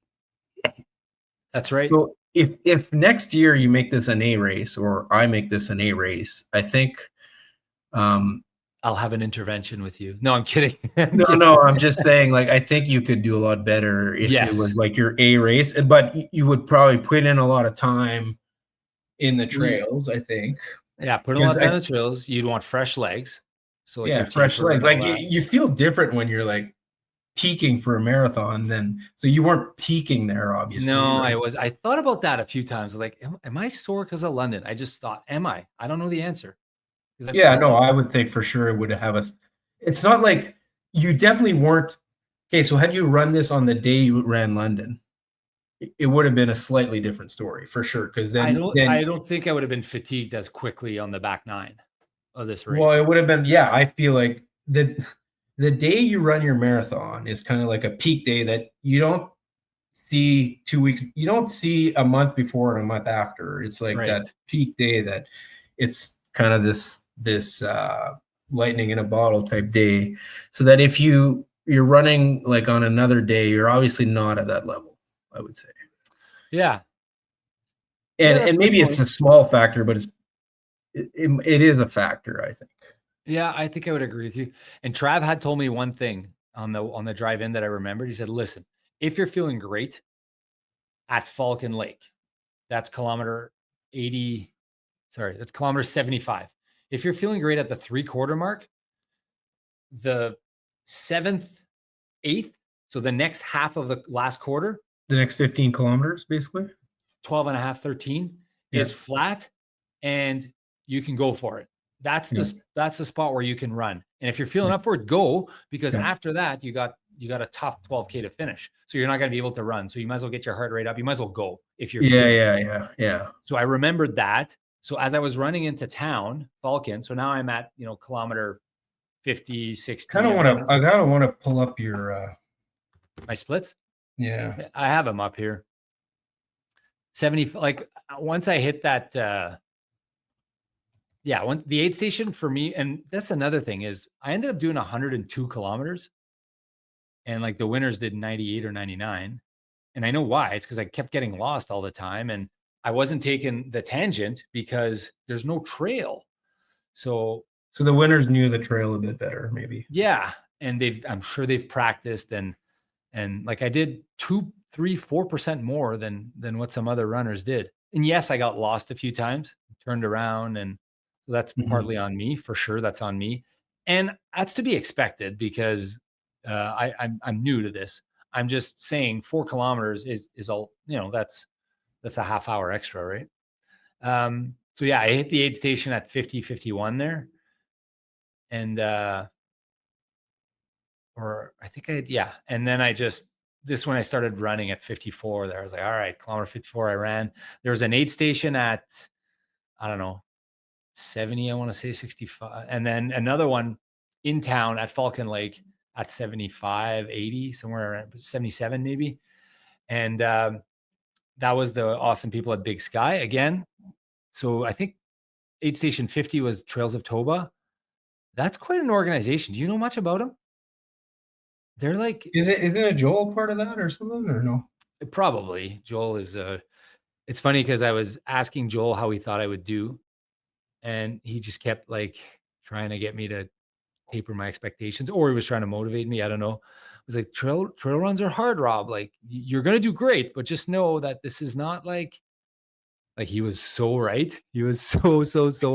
That's right. so if next year you make this an A race or I make this an A race, I think I'll have an intervention with you. No, I'm kidding. no, I'm just saying like I think you could do a lot better if it was Yes. like your A race, but you would probably put in a lot of time in the trails, I think. Yeah, put a lot Because of time on the trails. You'd want fresh legs. So like your fresh taper legs. and all Like that. you feel different when you're like peaking for a marathon than so you weren't peaking there, obviously. No, Right? I thought about that a few times. Like, am I sore because of London? I just thought, am I? I don't know the answer. Because I Yeah, felt no, like I would think for sure it would have us. It's not like you definitely weren't. Okay, so had you run this on the day you ran London, it would have been a slightly different story for sure. Because I then don't think I would have been fatigued as quickly on the back nine of this well, race. it would have been, yeah, I feel like the day you run your marathon is kind of like a peak day that you don't see 2 weeks, you don't see a month before and a month after. It's like Right. that peak day that it's kind of this lightning in a bottle type day. So that if you're running like on another day, you're obviously not at that level, I would say. Yeah. Yeah, And that's a good maybe it's point. a small factor, but it is a factor, I think. Yeah, I think I would agree with you. And Trav had told me one thing on the drive in that I remembered. He said, listen, if you're feeling great at Falcon Lake, that's kilometer 80. Sorry, that's kilometer 75. If you're feeling great at the 3/4 mark, the 7th, 8th, so the next half of the last quarter, The next 15 kilometers, basically. 12 and a half, 13 is flat and you can go for it. That's the spot where you can run. And if you're feeling up for it, go, because after that you got a tough 12K to finish. So you're not going to be able to run. So you might as well get your heart rate up. You might as well go if you're Yeah. So I remembered that. So as I was running into town, Falcon, so now I'm at, kilometer 50, 60. I kind of want to pull up your My splits. yeah. I have them up here. 70, like once I hit that, the aid station for me, and that's another thing is I ended up doing 102 kilometers and like the winners did 98 or 99. And I know why. It's because I kept getting lost all the time and I wasn't taking the tangent because there's no trail. So the winners knew the trail a bit better, maybe. yeah. And I'm sure they've practiced and like I did 2, 3, 4% more than what some other runners did. And yes, I got lost a few times, turned around, and so that's partly on me, for sure. That's on me. And that's to be expected because I'm new to this. I'm just saying 4 kilometers is all, that's a half hour extra, right? So yeah, I hit the aid station at 50, 51 there. and or I think and then when I started running at 54 there. I was like, all right, kilometer 54 I ran. There was an aid station at, I don't know, 70, I want to say 65, and then another one in town at Falcon Lake at 75, 80, somewhere around 77 maybe. And that was the awesome people at Big Sky again. So I think aid station 50 was Trails of Toba. That's quite an organization. Do you know much about them? They're like, isn't a Joel part of that or something, or no? probably. Joel is it's funny because I was asking Joel how he thought I would do, and he just kept like trying to get me to taper my expectations, or he was trying to motivate me. I don't know. I was like, trail runs are hard, Rob. Like, you're gonna do great, but just know that this is not like he was so right. He was so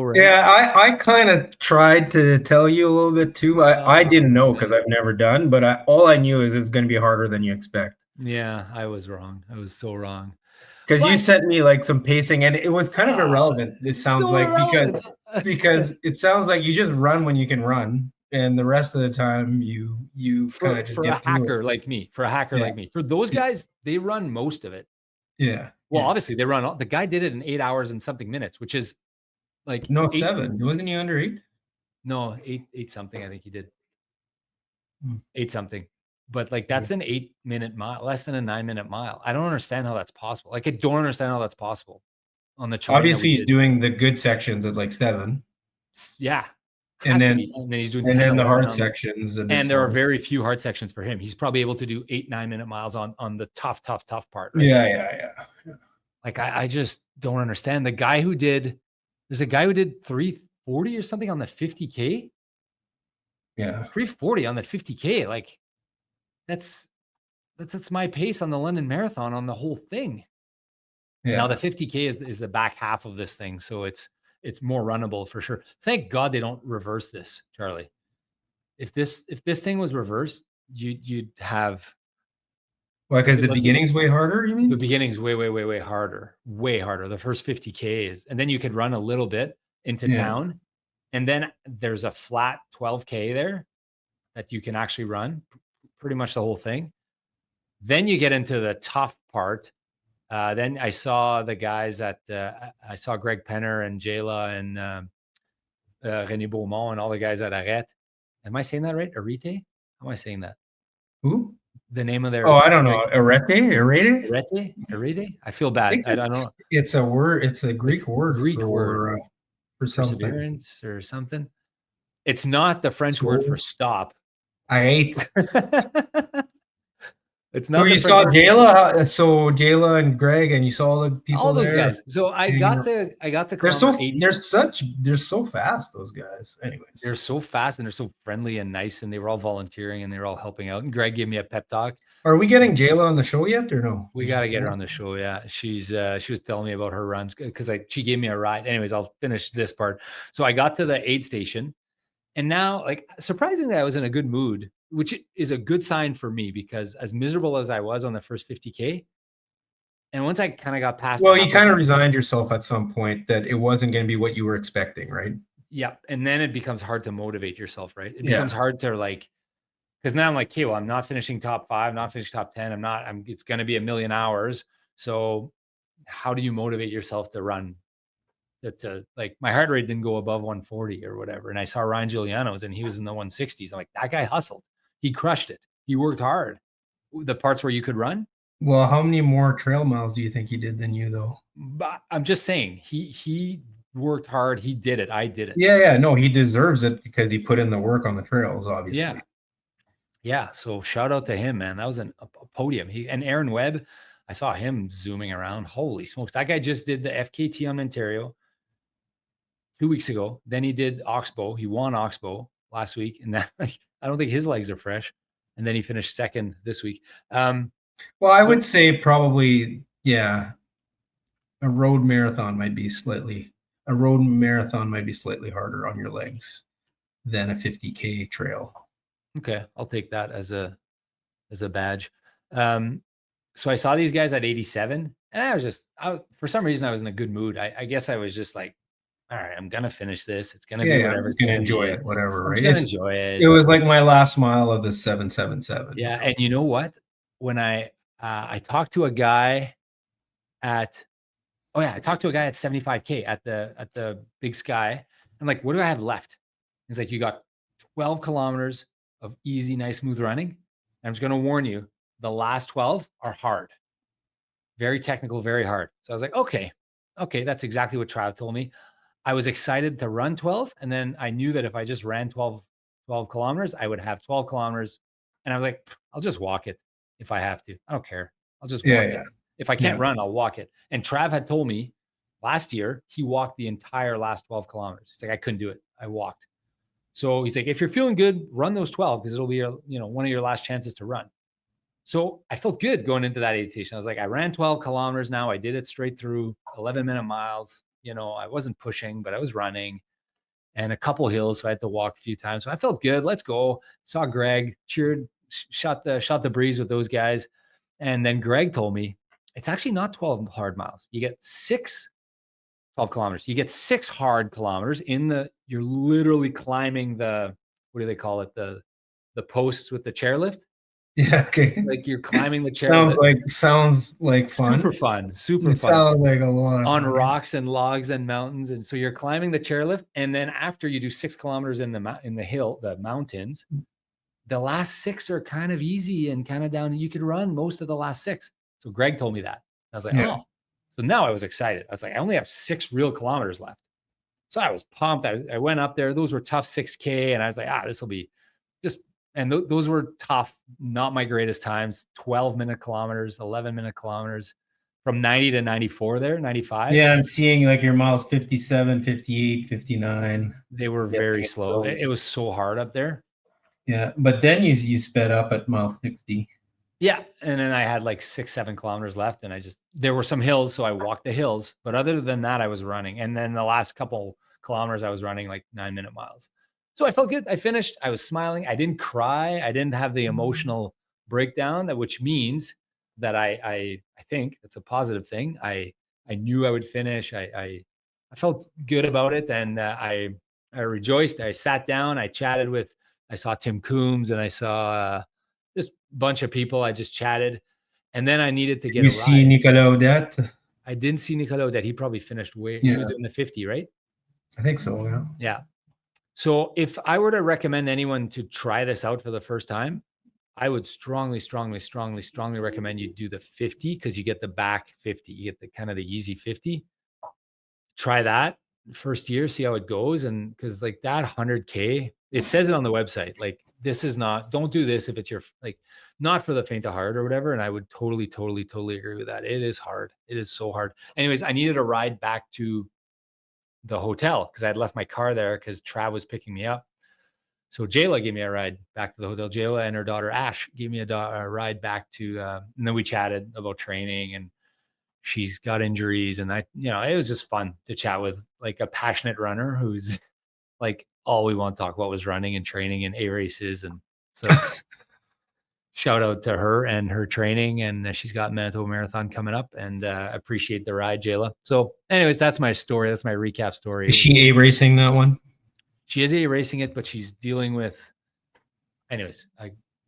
right. Yeah, I kind of tried to tell you a little bit too. I didn't know because I've never done, but all I knew is it's going to be harder than you expect. Yeah, I was wrong. I was so wrong. Because you sent me like some pacing, and it was kind of irrelevant. It sounds so like irrelevant. because it sounds like you just run when you can run, and the rest of the time you kind of just for get a hacker like me. For a hacker like me, for those guys, they run most of it. Yeah. Well, obviously they run. The guy did it in 8 hours and something minutes, which is like no 7. Wasn't he under 8? No, eight something. I think he did 8 something. But like that's an 8-minute mile, less than a 9-minute mile. I don't understand how that's possible. Like I don't understand how that's possible on the terrain. Obviously, he's doing the good sections at like 7. Yeah. And then he's doing 10, and then the hard sections. And there are very few hard sections for him. He's probably able to do 8-9-minute miles on the tough part. Right? Yeah. Like I just don't understand. There's a guy who did 340 or something on the 50K. Yeah. 340 on the 50K. Like that's my pace on the London Marathon on the whole thing. Yeah. Now the 50K is the back half of this thing. So it's more runnable for sure. Thank God they don't reverse this, Charlie. If this thing was reversed, you'd have. Why? Because the beginning's way harder, you mean? The beginning's way harder. Way harder. The first 50K is, and then you could run a little bit into town. And then there's a flat 12K there that you can actually run pretty much the whole thing. Then you get into the tough part. Then I saw the guys I saw Greg Penner and Jayla and René Beaumont and all the guys at Arrête. Am I saying that right? Arrête? How am I saying that? Who? The name of their. Oh, I don't know. Arrête? Arrête? I feel bad. I don't know. It's a word. It's a Greek word. For something. Perseverance or something. It's not the French word for stop. I ate. It's not. So you saw Jayla, Jayla and Greg, and you saw all the people. All those there. guys. So I got to. They're so fast. Those guys. Anyways, they're so fast and they're so friendly and nice, and they were all volunteering and they were all helping out. And Greg gave me a pep talk. Are we getting Jayla on the show yet, or no? We got to get her on the show. Yeah, she was telling me about her runs because she gave me a ride. Anyways, I'll finish this part. So I got to the aid station, and now, like, surprisingly, I was in a good mood, which is a good sign for me because as miserable as I was on the first 50K, and once I kind of got past. Well, you kind of resigned yourself at some point that it wasn't going to be what you were expecting, right? Yeah, and then it becomes hard to motivate yourself, right? It becomes hard to like. Because now I'm like, okay, well, I'm not finishing top 5, not finishing top 10. It's going to be 1,000,000 hours. So how do you motivate yourself to run? To like, my heart rate didn't go above 140 or whatever. And I saw Ryan Giuliano's and he was in the 160s. I'm like, that guy hustled. He crushed it. He worked hard. The parts where you could run. Well, how many more trail miles do you think he did than you, though? But I'm just saying, he worked hard. He did it. I did it. Yeah. No, he deserves it because he put in the work on the trails, obviously. Yeah. So shout out to him, man. That was a podium. And Aaron Webb, I saw him zooming around. Holy smokes. That guy just did the FKT on Ontario 2 weeks ago. Then he did Oxbow. He won Oxbow last week. And that, like, I don't think his legs are fresh. And then he finished second this week. Well, I would say probably, a road marathon might be slightly harder on your legs than a 50K trail. Okay, I'll take that as a badge. So I saw these guys at 87, and for some reason I was in a good mood. I guess I was just like all right, I'm going to finish this. It's going to Yeah, be yeah, whatever I'm it's just gonna going to enjoy be. it, whatever, I'm right? just going to enjoy it. It was like my last mile of the 777. Yeah. And you know what? When I talked to a guy at, I talked to a guy at 75K at the Big Sky. I'm like, what do I have left? He's like, you got 12 kilometers of easy, nice, smooth running. I'm just going to warn you, the last 12 are hard, very technical, very hard. So I was like, okay, that's exactly what Trav told me. I was excited to run 12. And then I knew that if I just ran 12 kilometers, I would have 12 kilometers. And I was like, I'll just walk it if I have to. I don't care. I'll just walk it. If I can't run, I'll walk it. And Trav had told me last year, he walked the entire last 12 kilometers. He's like, I couldn't do it. I walked. So he's like, if you're feeling good, run those 12 because it'll be one of your last chances to run. So I felt good going into that aid station. I was like, I ran 12 kilometers now. I did it straight through 11-minute miles. I wasn't pushing, but I was running and a couple hills. So I had to walk a few times. So I felt good. Let's go. Saw Greg, cheered, shot the breeze with those guys. And then Greg told me it's actually not 12 hard miles. You get 12 kilometers. You get 6 hard kilometers you're literally climbing what do they call it? The posts with the chairlift. Yeah. Okay. Like you're climbing the chairlift. Sounds like fun. Super fun. Sounds like a lot of on fun. rocks and logs and mountains. And so you're climbing the chairlift. And then after you do 6 kilometers in the mountains, the last 6 are kind of easy and kind of down. You could run most of the last 6. So Greg told me that. I was like, oh. So now I was excited. I was like, I only have 6 real kilometers left. So I was pumped. I went up there. Those were tough 6K. And I was like, this will be just, and those were tough, not my greatest times, 12-minute kilometers, 11-minute kilometers from 90 to 94 there, 95. Yeah, I'm seeing like your miles 57, 58, 59. They were very slow. It was so hard up there. Yeah, but then you sped up at mile 60. Yeah, and then I had like 6-7 kilometers left, and there were some hills, so I walked the hills. But other than that, I was running. And then the last couple kilometers, I was running like 9-minute miles. So I felt good. I finished. I was smiling. I didn't cry. I didn't have the emotional breakdown, which means that I think that's a positive thing. I knew I would finish. I felt good about it, and I rejoiced. I sat down. I saw Tim Coombs, and I saw just a bunch of people. I just chatted, and then I needed to get. You see Nicolas Odette? I didn't see Nicolas Odette. He probably finished He was doing the 50, right? I think so. Yeah. Yeah. So if I were to recommend anyone to try this out for the first time, I would strongly recommend you do the 50 because you get the back 50. You get the kind of the easy 50. Try that first year, see how it goes. And because like that 100K, it says it on the website. Like don't do this if it's not for the faint of heart or whatever. And I would totally agree with that. It is hard. It is so hard. Anyways, I needed a ride back to the hotel because I had left my car there because Trav was picking me up. So Jayla gave me a ride back to the hotel. Jayla and her daughter Ash gave me a ride back to, and then we chatted about training, and she's got injuries, and it was just fun to chat with like a passionate runner who's like all we want to talk about was running and training and A races, and so shout out to her and her training, and she's got Manitoba Marathon coming up, and appreciate the ride, Jayla. So anyways, that's my story. That's my recap story. Is she A racing that one? She is A racing it, but she's dealing with, anyways,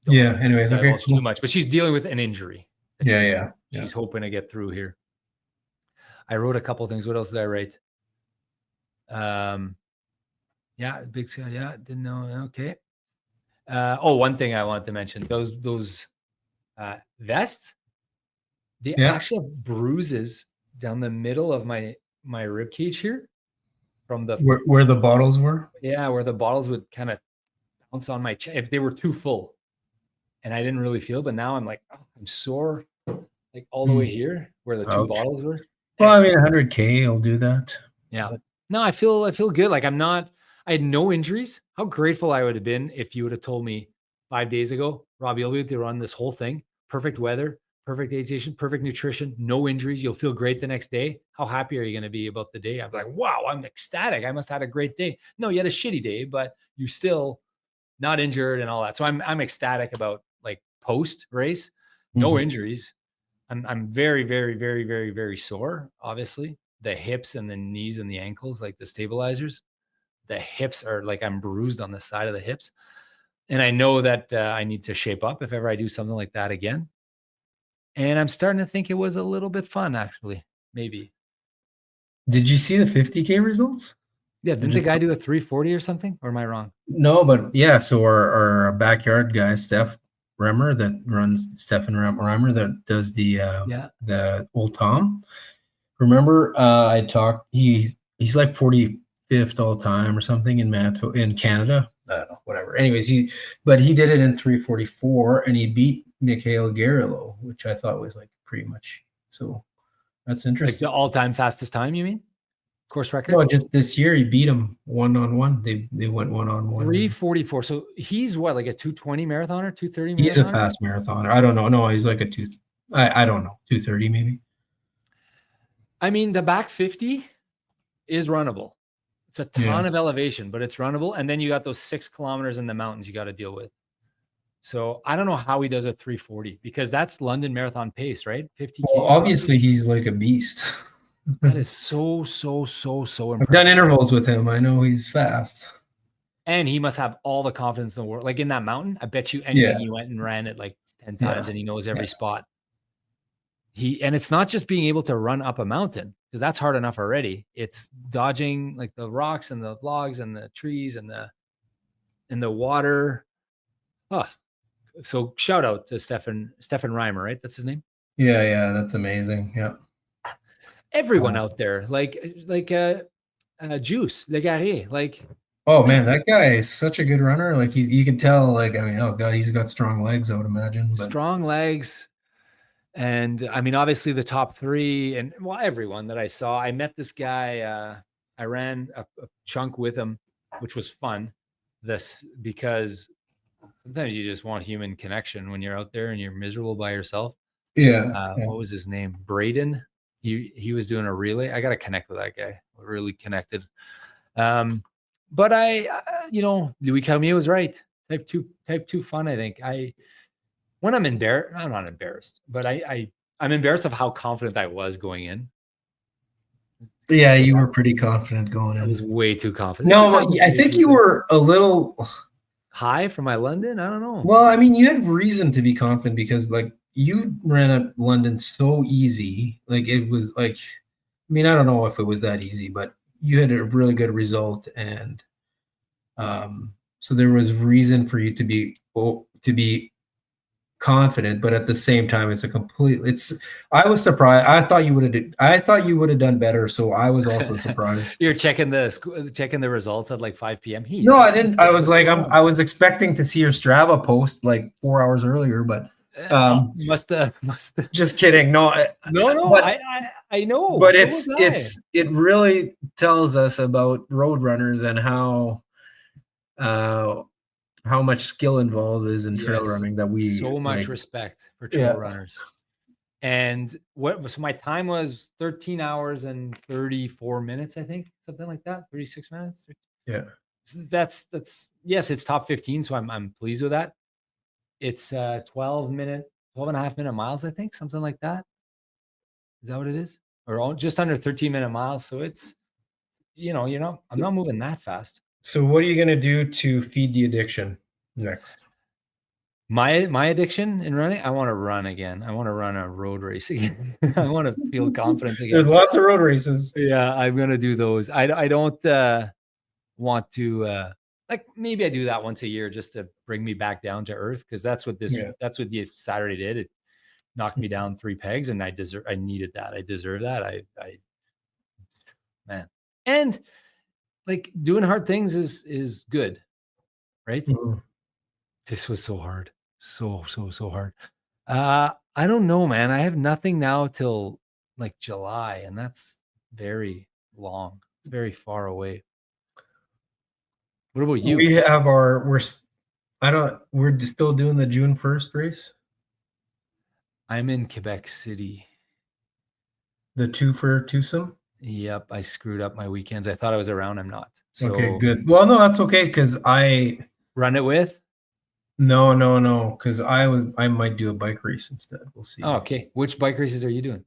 okay, too much, but she's dealing with an injury. She's hoping to get through here. I wrote a couple of things. What else did I write? Big Sky. Yeah, didn't know. Okay. One thing I wanted to mention, those vests, they actually have bruises down the middle of my rib cage here from where the bottles were. Yeah, where the bottles would kind of bounce on my chest if they were too full, and I didn't really feel. But now I'm like, I'm sore, like all the way here where the 2 bottles were. Well, I mean, 100K will do that. Yeah. No, I feel good. Like I had no injuries. How grateful I would have been if you would have told me 5 days ago, Rob, you'll be able to run this whole thing. Perfect weather, perfect aid station, perfect nutrition, no injuries. You'll feel great the next day. How happy are you going to be about the day? I'm like, wow, I'm ecstatic. I must have had a great day. No, you had a shitty day, but you still not injured and all that. So I'm ecstatic about like post race, no injuries. I'm very, very, very, very, very sore, obviously, the hips and the knees and the ankles, like the stabilizers. The hips are like, I'm bruised on the side of the hips. And I know that I need to shape up if ever I do something like that again. And I'm starting to think it was a little bit fun, actually. Maybe. Did you see the 50K results? Yeah. Didn't the guy do a 340 or something? Or am I wrong? No, but yeah. So our backyard guy, Steph Remmer, that runs Stefan Remmer, that does the Old Tom. Remember, I talked. He's like 45th all time or something in Canada. I don't know, whatever. Anyways, he did it in 3:44, and he beat Mikhail Garillo, which I thought was like pretty much. So that's interesting. Like the all-time fastest time, you mean? Course record? No, just this year he beat him 1-on-1. They went 1-on-1. 3:44. So he's what, like a 2:20 marathoner, 2:30 marathoner? He's a fast marathoner. I don't know. No, he's like a I don't know, 2:30 maybe. I mean, the back 50 is runnable. It's a ton of elevation, but it's runnable. And then you got those 6 kilometers in the mountains you got to deal with. So I don't know how he does a 3:40 because that's London Marathon pace, right? 50K. Well, obviously he's like a beast. That is so impressive. I've done intervals with him. I know he's fast. And he must have all the confidence in the world. Like in that mountain, I bet you anything he went and ran it like 10 times and he knows every spot. And it's not just being able to run up a mountain, because that's hard enough already. It's dodging like the rocks and the logs and the trees and the water. Oh, so shout out to Stefan Reimer, right? That's his name. Yeah, that's amazing. Yeah. Everyone out there, like Juice Legaré, like. Oh man, that guy is such a good runner. Like you could tell. Like, I mean, oh god, he's got strong legs, I would imagine. But. Strong legs. And I mean, obviously the top 3 and everyone that I saw. I met this guy. I ran a chunk with him, which was fun. Because sometimes you just want human connection when you're out there and you're miserable by yourself. Yeah. What was his name? Braden. He was doing a relay. I got to connect with that guy. We're really connected. But Louis Calmier was right. Type 2 fun. I think when I'm embarrassed, I'm not embarrassed, but I'm embarrassed of how confident I was going in. Yeah, you were pretty confident going in. I was way too confident. No, I think you were a little high for my London. I don't know. Well, I mean, you had reason to be confident because like you ran up London so easy. Like it was like, I mean, I don't know if it was that easy, but you had a really good result. And so there was reason for you to be confident, but at the same time, I was surprised. I thought you would have done better. So I was also surprised. You're checking the results at like 5 p.m. No, I didn't. I was like, I was expecting to see your Strava post like 4 hours earlier, but must have. Just kidding. No. But, I know. But it really tells us about road runners and how much skill involved is in trail running that we so much respect for trail runners. And so my time was 13 hours and 34 minutes, I think, something like that. 36 minutes. Yeah. That's yes, it's top 15. So I'm pleased with that. It's 12 and a half minute miles, I think, something like that. Is that what it is? Or just under 13-minute miles. So it's, I'm not moving that fast. So what are you going to do to feed the addiction next? My addiction in running, I want to run again. I want to run a road race again. I want to feel confidence again. There's lots of road races. Yeah, I'm going to do those. I don't want to, like maybe I do that once a year just to bring me back down to earth. Cause that's what the Saturday did. It knocked me down 3 pegs and I needed that. I deserve that. Man. And like doing hard things is good. Right. Mm-hmm. This was so hard. So hard. I don't know, man. I have nothing now till like July, and that's very long. It's very far away. What about you? We have we're still doing the June 1st race. I'm in Quebec City. The 2 for twosome? Yep, I screwed up my weekends. I thought I was around. I'm not. So okay, good. Well, no, that's okay because I run it with. No, because I might do a bike race instead. We'll see. Oh, okay. Which bike races are you doing?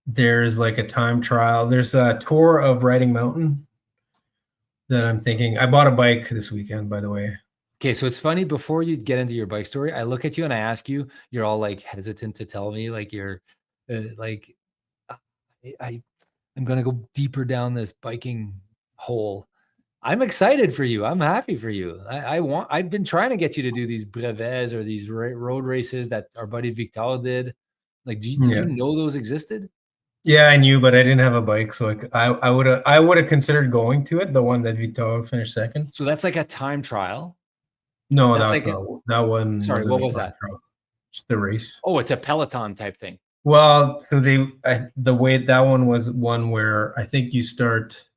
there's like a time trial. There's a tour of Riding Mountain that I'm thinking. I bought a bike this weekend, by the way. Okay, so it's funny, before you get into your bike story, I look at you and I ask you, you're all like hesitant to tell me, like you're like, I I'm gonna go deeper down this biking hole. I'm excited for you. I'm happy for you. I've been trying to get you to do these brevets or these road races that our buddy Victor did. Like, did you know those existed? Yeah, I knew, but I didn't have a bike, so I would have considered going to it. The one that Victor finished second. So that's like a time trial. No, That's that's like that one. Sorry, what was that? Just the race. Oh, it's a Peloton type thing. Well, so the way that one was one where I think you start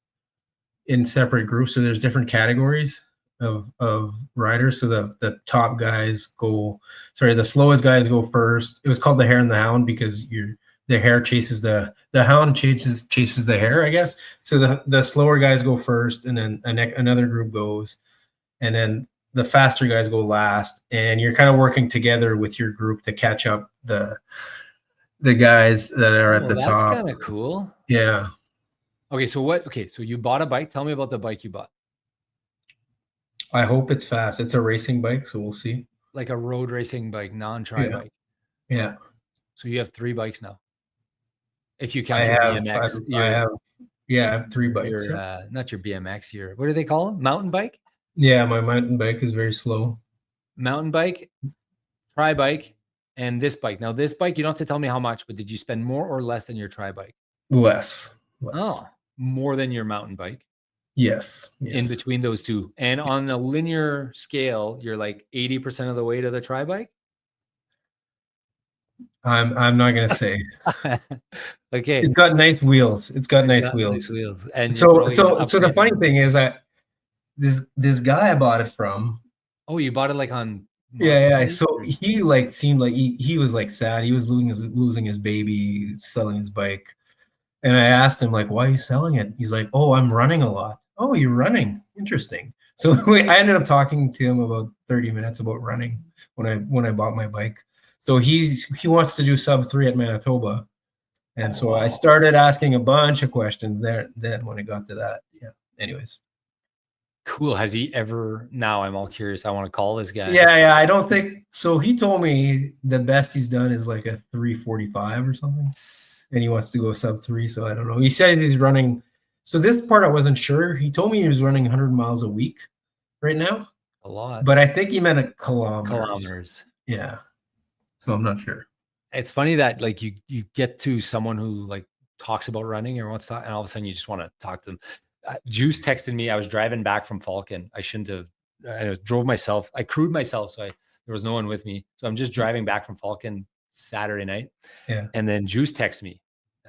in separate groups. So there's different categories of riders. So the top guys go, the slowest guys go first. It was called the Hare and the Hound because the hare chases the hound chases the hare, I guess. So the slower guys go first, and then another group goes, and then the faster guys go last, and you're kind of working together with your group to catch up the guys that are at the top. That's kind of cool. Yeah. Okay, so you bought a bike. Tell me about the bike you bought. I hope it's fast. It's a racing bike, so we'll see. Like a road racing bike, non-tri bike. Yeah. So you have 3 bikes now. If you count your BMX. I have 3 bikes. Not your BMX, what do they call them? Mountain bike? Yeah, my mountain bike is very slow. Mountain bike, tri bike, and this bike. Now, this bike, you don't have to tell me how much, but did you spend more or less than your tri bike? Less. Oh, more than your mountain bike. Yes. In between those two. And on a linear scale, you're like 80% of the way to the tri bike? I'm not gonna say. Okay. It's got nice wheels. It's got nice wheels. And so the funny thing is that this guy I bought it from. Oh, you bought it like on. Yeah. So he like seemed like he was like sad. He was losing his baby, selling his bike. And I asked him, like, why are you selling it? He's like, oh, I'm running a lot. Oh, you're running. Interesting. So I ended up talking to him about 30 minutes about running when I bought my bike. So he wants to do sub 3 at Manitoba. And so I started asking a bunch of questions there. Then when I got to that, yeah. Anyways. Cool. Has he ever, now I'm all curious. I want to call this guy. Yeah. I don't think so. He told me the best he's done is like a 3:45 or something. And he wants to go sub 3. So I don't know. He said he's running. So this part I wasn't sure. He told me he was running 100 miles a week right now. A lot. But I think he meant a kilometers. Kilometers. Yeah. So I'm not sure. It's funny that like you get to someone who like talks about running or wants to, and all of a sudden you just want to talk to them. Juice texted me. I was driving back from Falcon. I shouldn't have. I drove myself. I crewed myself, so there was no one with me. So I'm just driving back from Falcon Saturday night. Yeah. And then Juice texts me,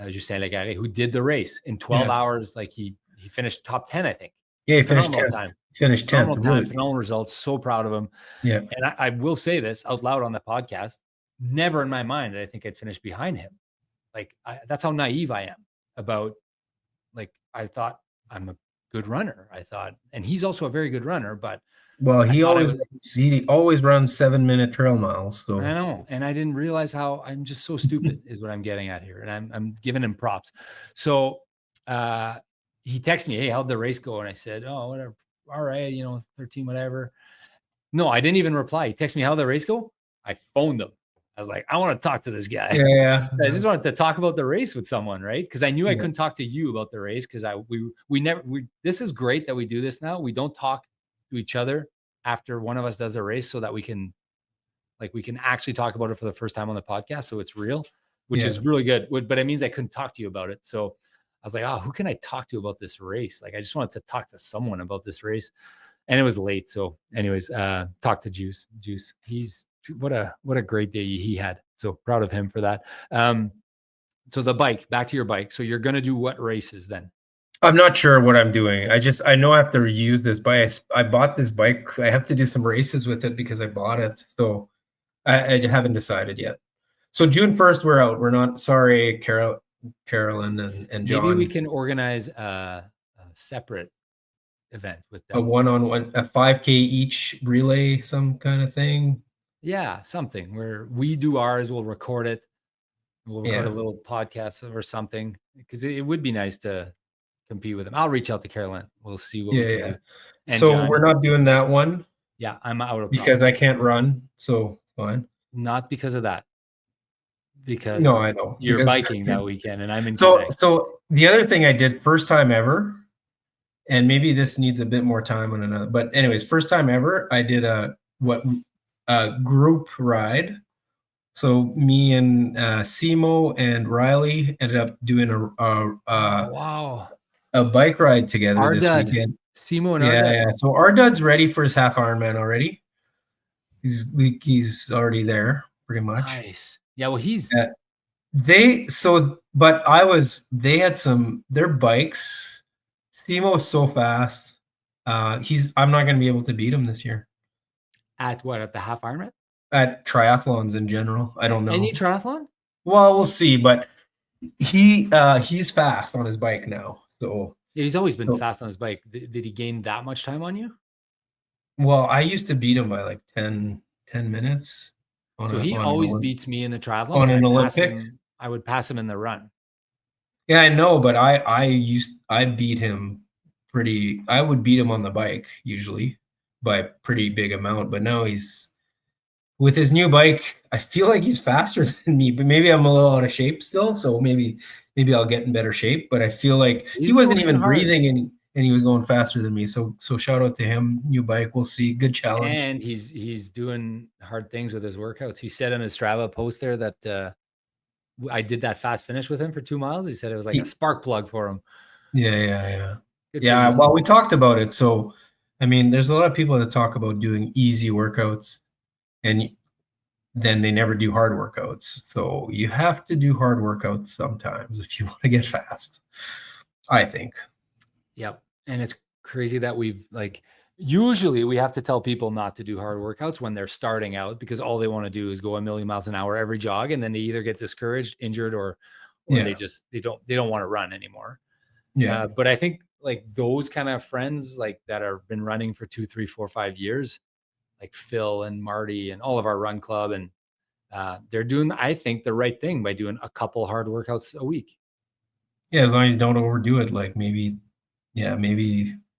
Justin Legare, who did the race in 12 hours. Like he finished top 10, I think. Yeah, he finished 10th. Finished 10th. Really. Phenomenal results. So proud of him. Yeah. And I will say this out loud on the podcast. Never in my mind that I think I'd finish behind him. Like that's how naive I am about. Like I thought I'm a good runner. I thought, and he's also a very good runner. But well, he always runs 7-minute trail miles. So I know, and I didn't realize how I'm just so stupid is what I'm getting at here, and I'm giving him props. So he texted me, "Hey, how'd the race go?" And I said, "Oh, whatever, all right, 13, whatever." No, I didn't even reply. He texted me, "How'd the race go?" I phoned him. I was like, I want to talk to this guy. Yeah. I just wanted to talk about the race with someone, right? Because I knew I couldn't talk to you about the race because we never. This is great that we do this now. We don't talk to each other after one of us does a race so that we can actually talk about it for the first time on the podcast. So it's real, which is really good. But it means I couldn't talk to you about it. So I was like, who can I talk to about this race? Like, I just wanted to talk to someone about this race. And it was late. So anyways, talk to Juice. He's what a great day he had. So proud of him for that. So the bike, back to your bike. So you're going to do what races then? I'm not sure what I'm doing. I know I have to use this bike. I bought this bike. I have to do some races with it because I bought it. So I haven't decided yet. So June 1st, we're out. We're not sorry, Carolyn and John. Maybe we can organize a separate event with them. A one-on-one, a 5K each relay, some kind of thing. Yeah, something where we do ours, we'll record it. We'll record a little podcast or something because it would be nice to compete with him. I'll reach out to Caroline. We'll see what we can do. And so John, we're not doing that one. Yeah, I'm out of because process. I can't run. So fine. Not because of that. Because no, I know you're biking that weekend, and I'm in. So the other thing I did, first time ever, and maybe this needs a bit more time on another. But anyways, first time ever, I did a group ride. So me and Simo and Riley ended up doing a bike ride together this weekend. Simo and Ardud. Yeah. So Ardud's ready for his half Ironman already. He's already there pretty much. Nice. Yeah. Well, they had their bikes. Simo's so fast. I'm not going to be able to beat him this year. At what? At the half Ironman? At triathlons in general. I don't know. Any triathlon? Well, we'll see, but he's fast on his bike now. So yeah, he's always been fast on his bike. Did he gain that much time on you? Well, I used to beat him by like 10 minutes. He always beats me in the triathlon. On an Olympic? I would pass him in the run. Yeah, I know, but I beat him I would beat him on the bike usually by a pretty big amount, but now with his new bike, I feel like he's faster than me, but maybe I'm a little out of shape still, so maybe I'll get in better shape, but I feel like he wasn't even breathing and he was going faster than me. So shout out to him. New bike. We'll see. Good challenge. And he's doing hard things with his workouts. He said on his Strava post there that I did that fast finish with him for 2 miles. He said it was like a spark plug for him. Yeah. Yeah. Well, we talked about it. So, I mean, there's a lot of people that talk about doing easy workouts and then they never do hard workouts. So you have to do hard workouts sometimes if you want to get fast, I think. Yep. And it's crazy that usually we have to tell people not to do hard workouts when they're starting out because all they want to do is go 1,000,000 miles an hour every jog. And then they either get discouraged, injured, or they don't want to run anymore. Yeah. But I think like those kind of friends that have been running for 2, 3, 4, 5 years, like Phil and Marty and all of our run club. And they're doing, I think, the right thing by doing a couple hard workouts a week. Yeah. As long as you don't overdo it, maybe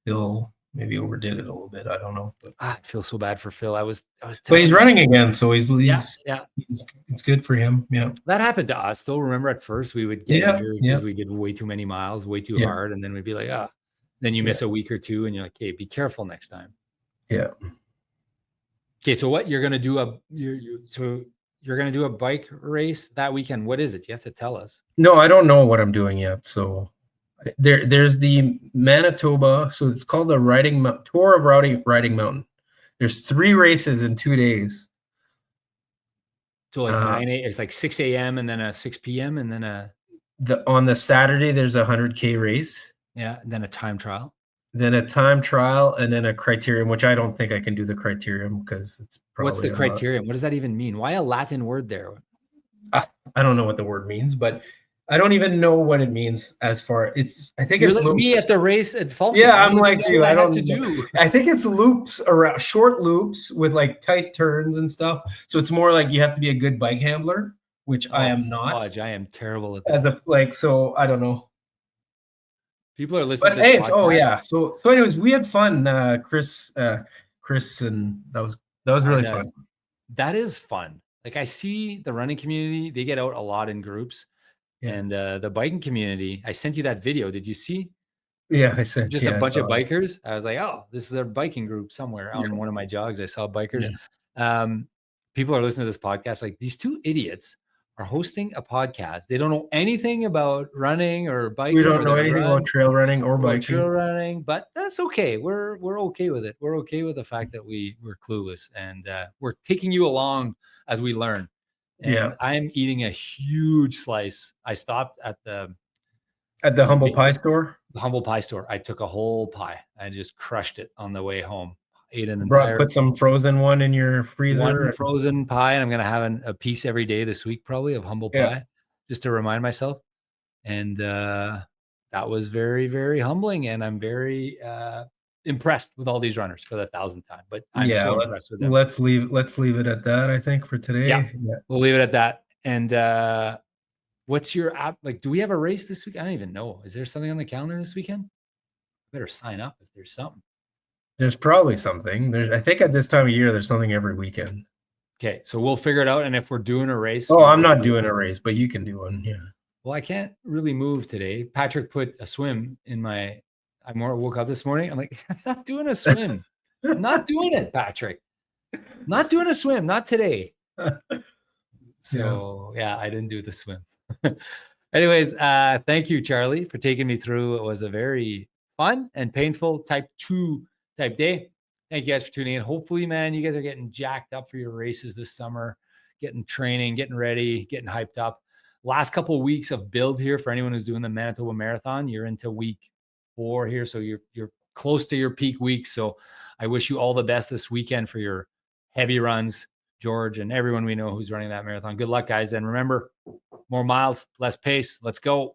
Phil overdid it a little bit. I don't know. But I feel so bad for Phil. But he's running again, so he's it's good for him. Yeah. That happened to us though. Remember at first we would get injured because we did way too many miles, way too hard, and then we'd be like, then you miss a week or two and you're like, hey, be careful next time. Yeah. Okay, so what you're gonna do you're gonna do a bike race that weekend. What is it? You have to tell us. No, I don't know what I'm doing yet. So there's the Manitoba, so it's called the Tour of Riding Mountain. There's 3 races in 2 days. So 9 a.m. It's like 6 a.m. and then a 6 p.m. and then on the Saturday there's a 100K race. Yeah, and then a time trial. Then a time trial and then a criterium, which I don't think I can do the criterium because it's probably. What's the criterium? What does that even mean? Why a Latin word there? I don't know what the word means, but I don't even know what it means as far I think You're it's like loops. me at the race at Falcon. Yeah, I'm like you. I don't do. I think it's loops around, short loops with tight turns and stuff. So it's more like you have to be a good bike handler, which I am not. Fudge, I am terrible at that. So I don't know. People are listening. But hey, So anyways, we had fun, Chris, and that was really fun. That is fun. Like I see the running community, they get out a lot in groups. Yeah. And the biking community, I sent you that video. Did you see? Yeah, I sent just a bunch of bikers. I was like, oh, this is a biking group somewhere on one of my jogs. I saw bikers. Yeah. People are listening to this podcast. Like these 2 idiots are hosting a podcast. They don't know anything about running or biking. We don't know anything about trail running or biking. But that's okay. We're okay with it. We're okay with the fact that we're clueless and we're taking you along as we learn. And I'm eating a huge slice. I stopped at the Humble Pie store. The Humble Pie store. I took a whole pie. I just crushed it on the way home. Put some frozen one in your freezer. One frozen pie, and I'm gonna have a piece every day this week, probably, of humble pie, just to remind myself. And that was very, very humbling, and I'm very impressed with all these runners for the 1,000th time. But I'm so impressed with them. Let's leave it at that, I think, for today. Yeah. We'll leave it at that. And What's your app? Like, do we have a race this week? I don't even know. Is there something on the calendar this weekend? I better sign up if there's something. There's probably something. I think at this time of year, there's something every weekend. Okay, so we'll figure it out. And if we're doing a race, Oh, I'm not doing a race, but you can do one. Yeah. Well, I can't really move today. Patrick put a swim in my. I woke up this morning. I'm like, I'm not doing a swim. I'm not doing it, Patrick. Not doing a swim. Not today. So yeah, I didn't do the swim. Anyways, thank you, Charlie, for taking me through. It was a very fun and painful type 2 day. Thank you guys for tuning in. Hopefully, man, you guys are getting jacked up for your races this summer, getting training, getting ready, getting hyped up. Last couple of weeks of build here for anyone who's doing the Manitoba Marathon. You're into week 4 here, so you're close to your peak week. So I wish you all the best this weekend for your heavy runs, George, and everyone we know who's running that marathon. Good luck, guys. And remember, more miles, less pace. Let's go.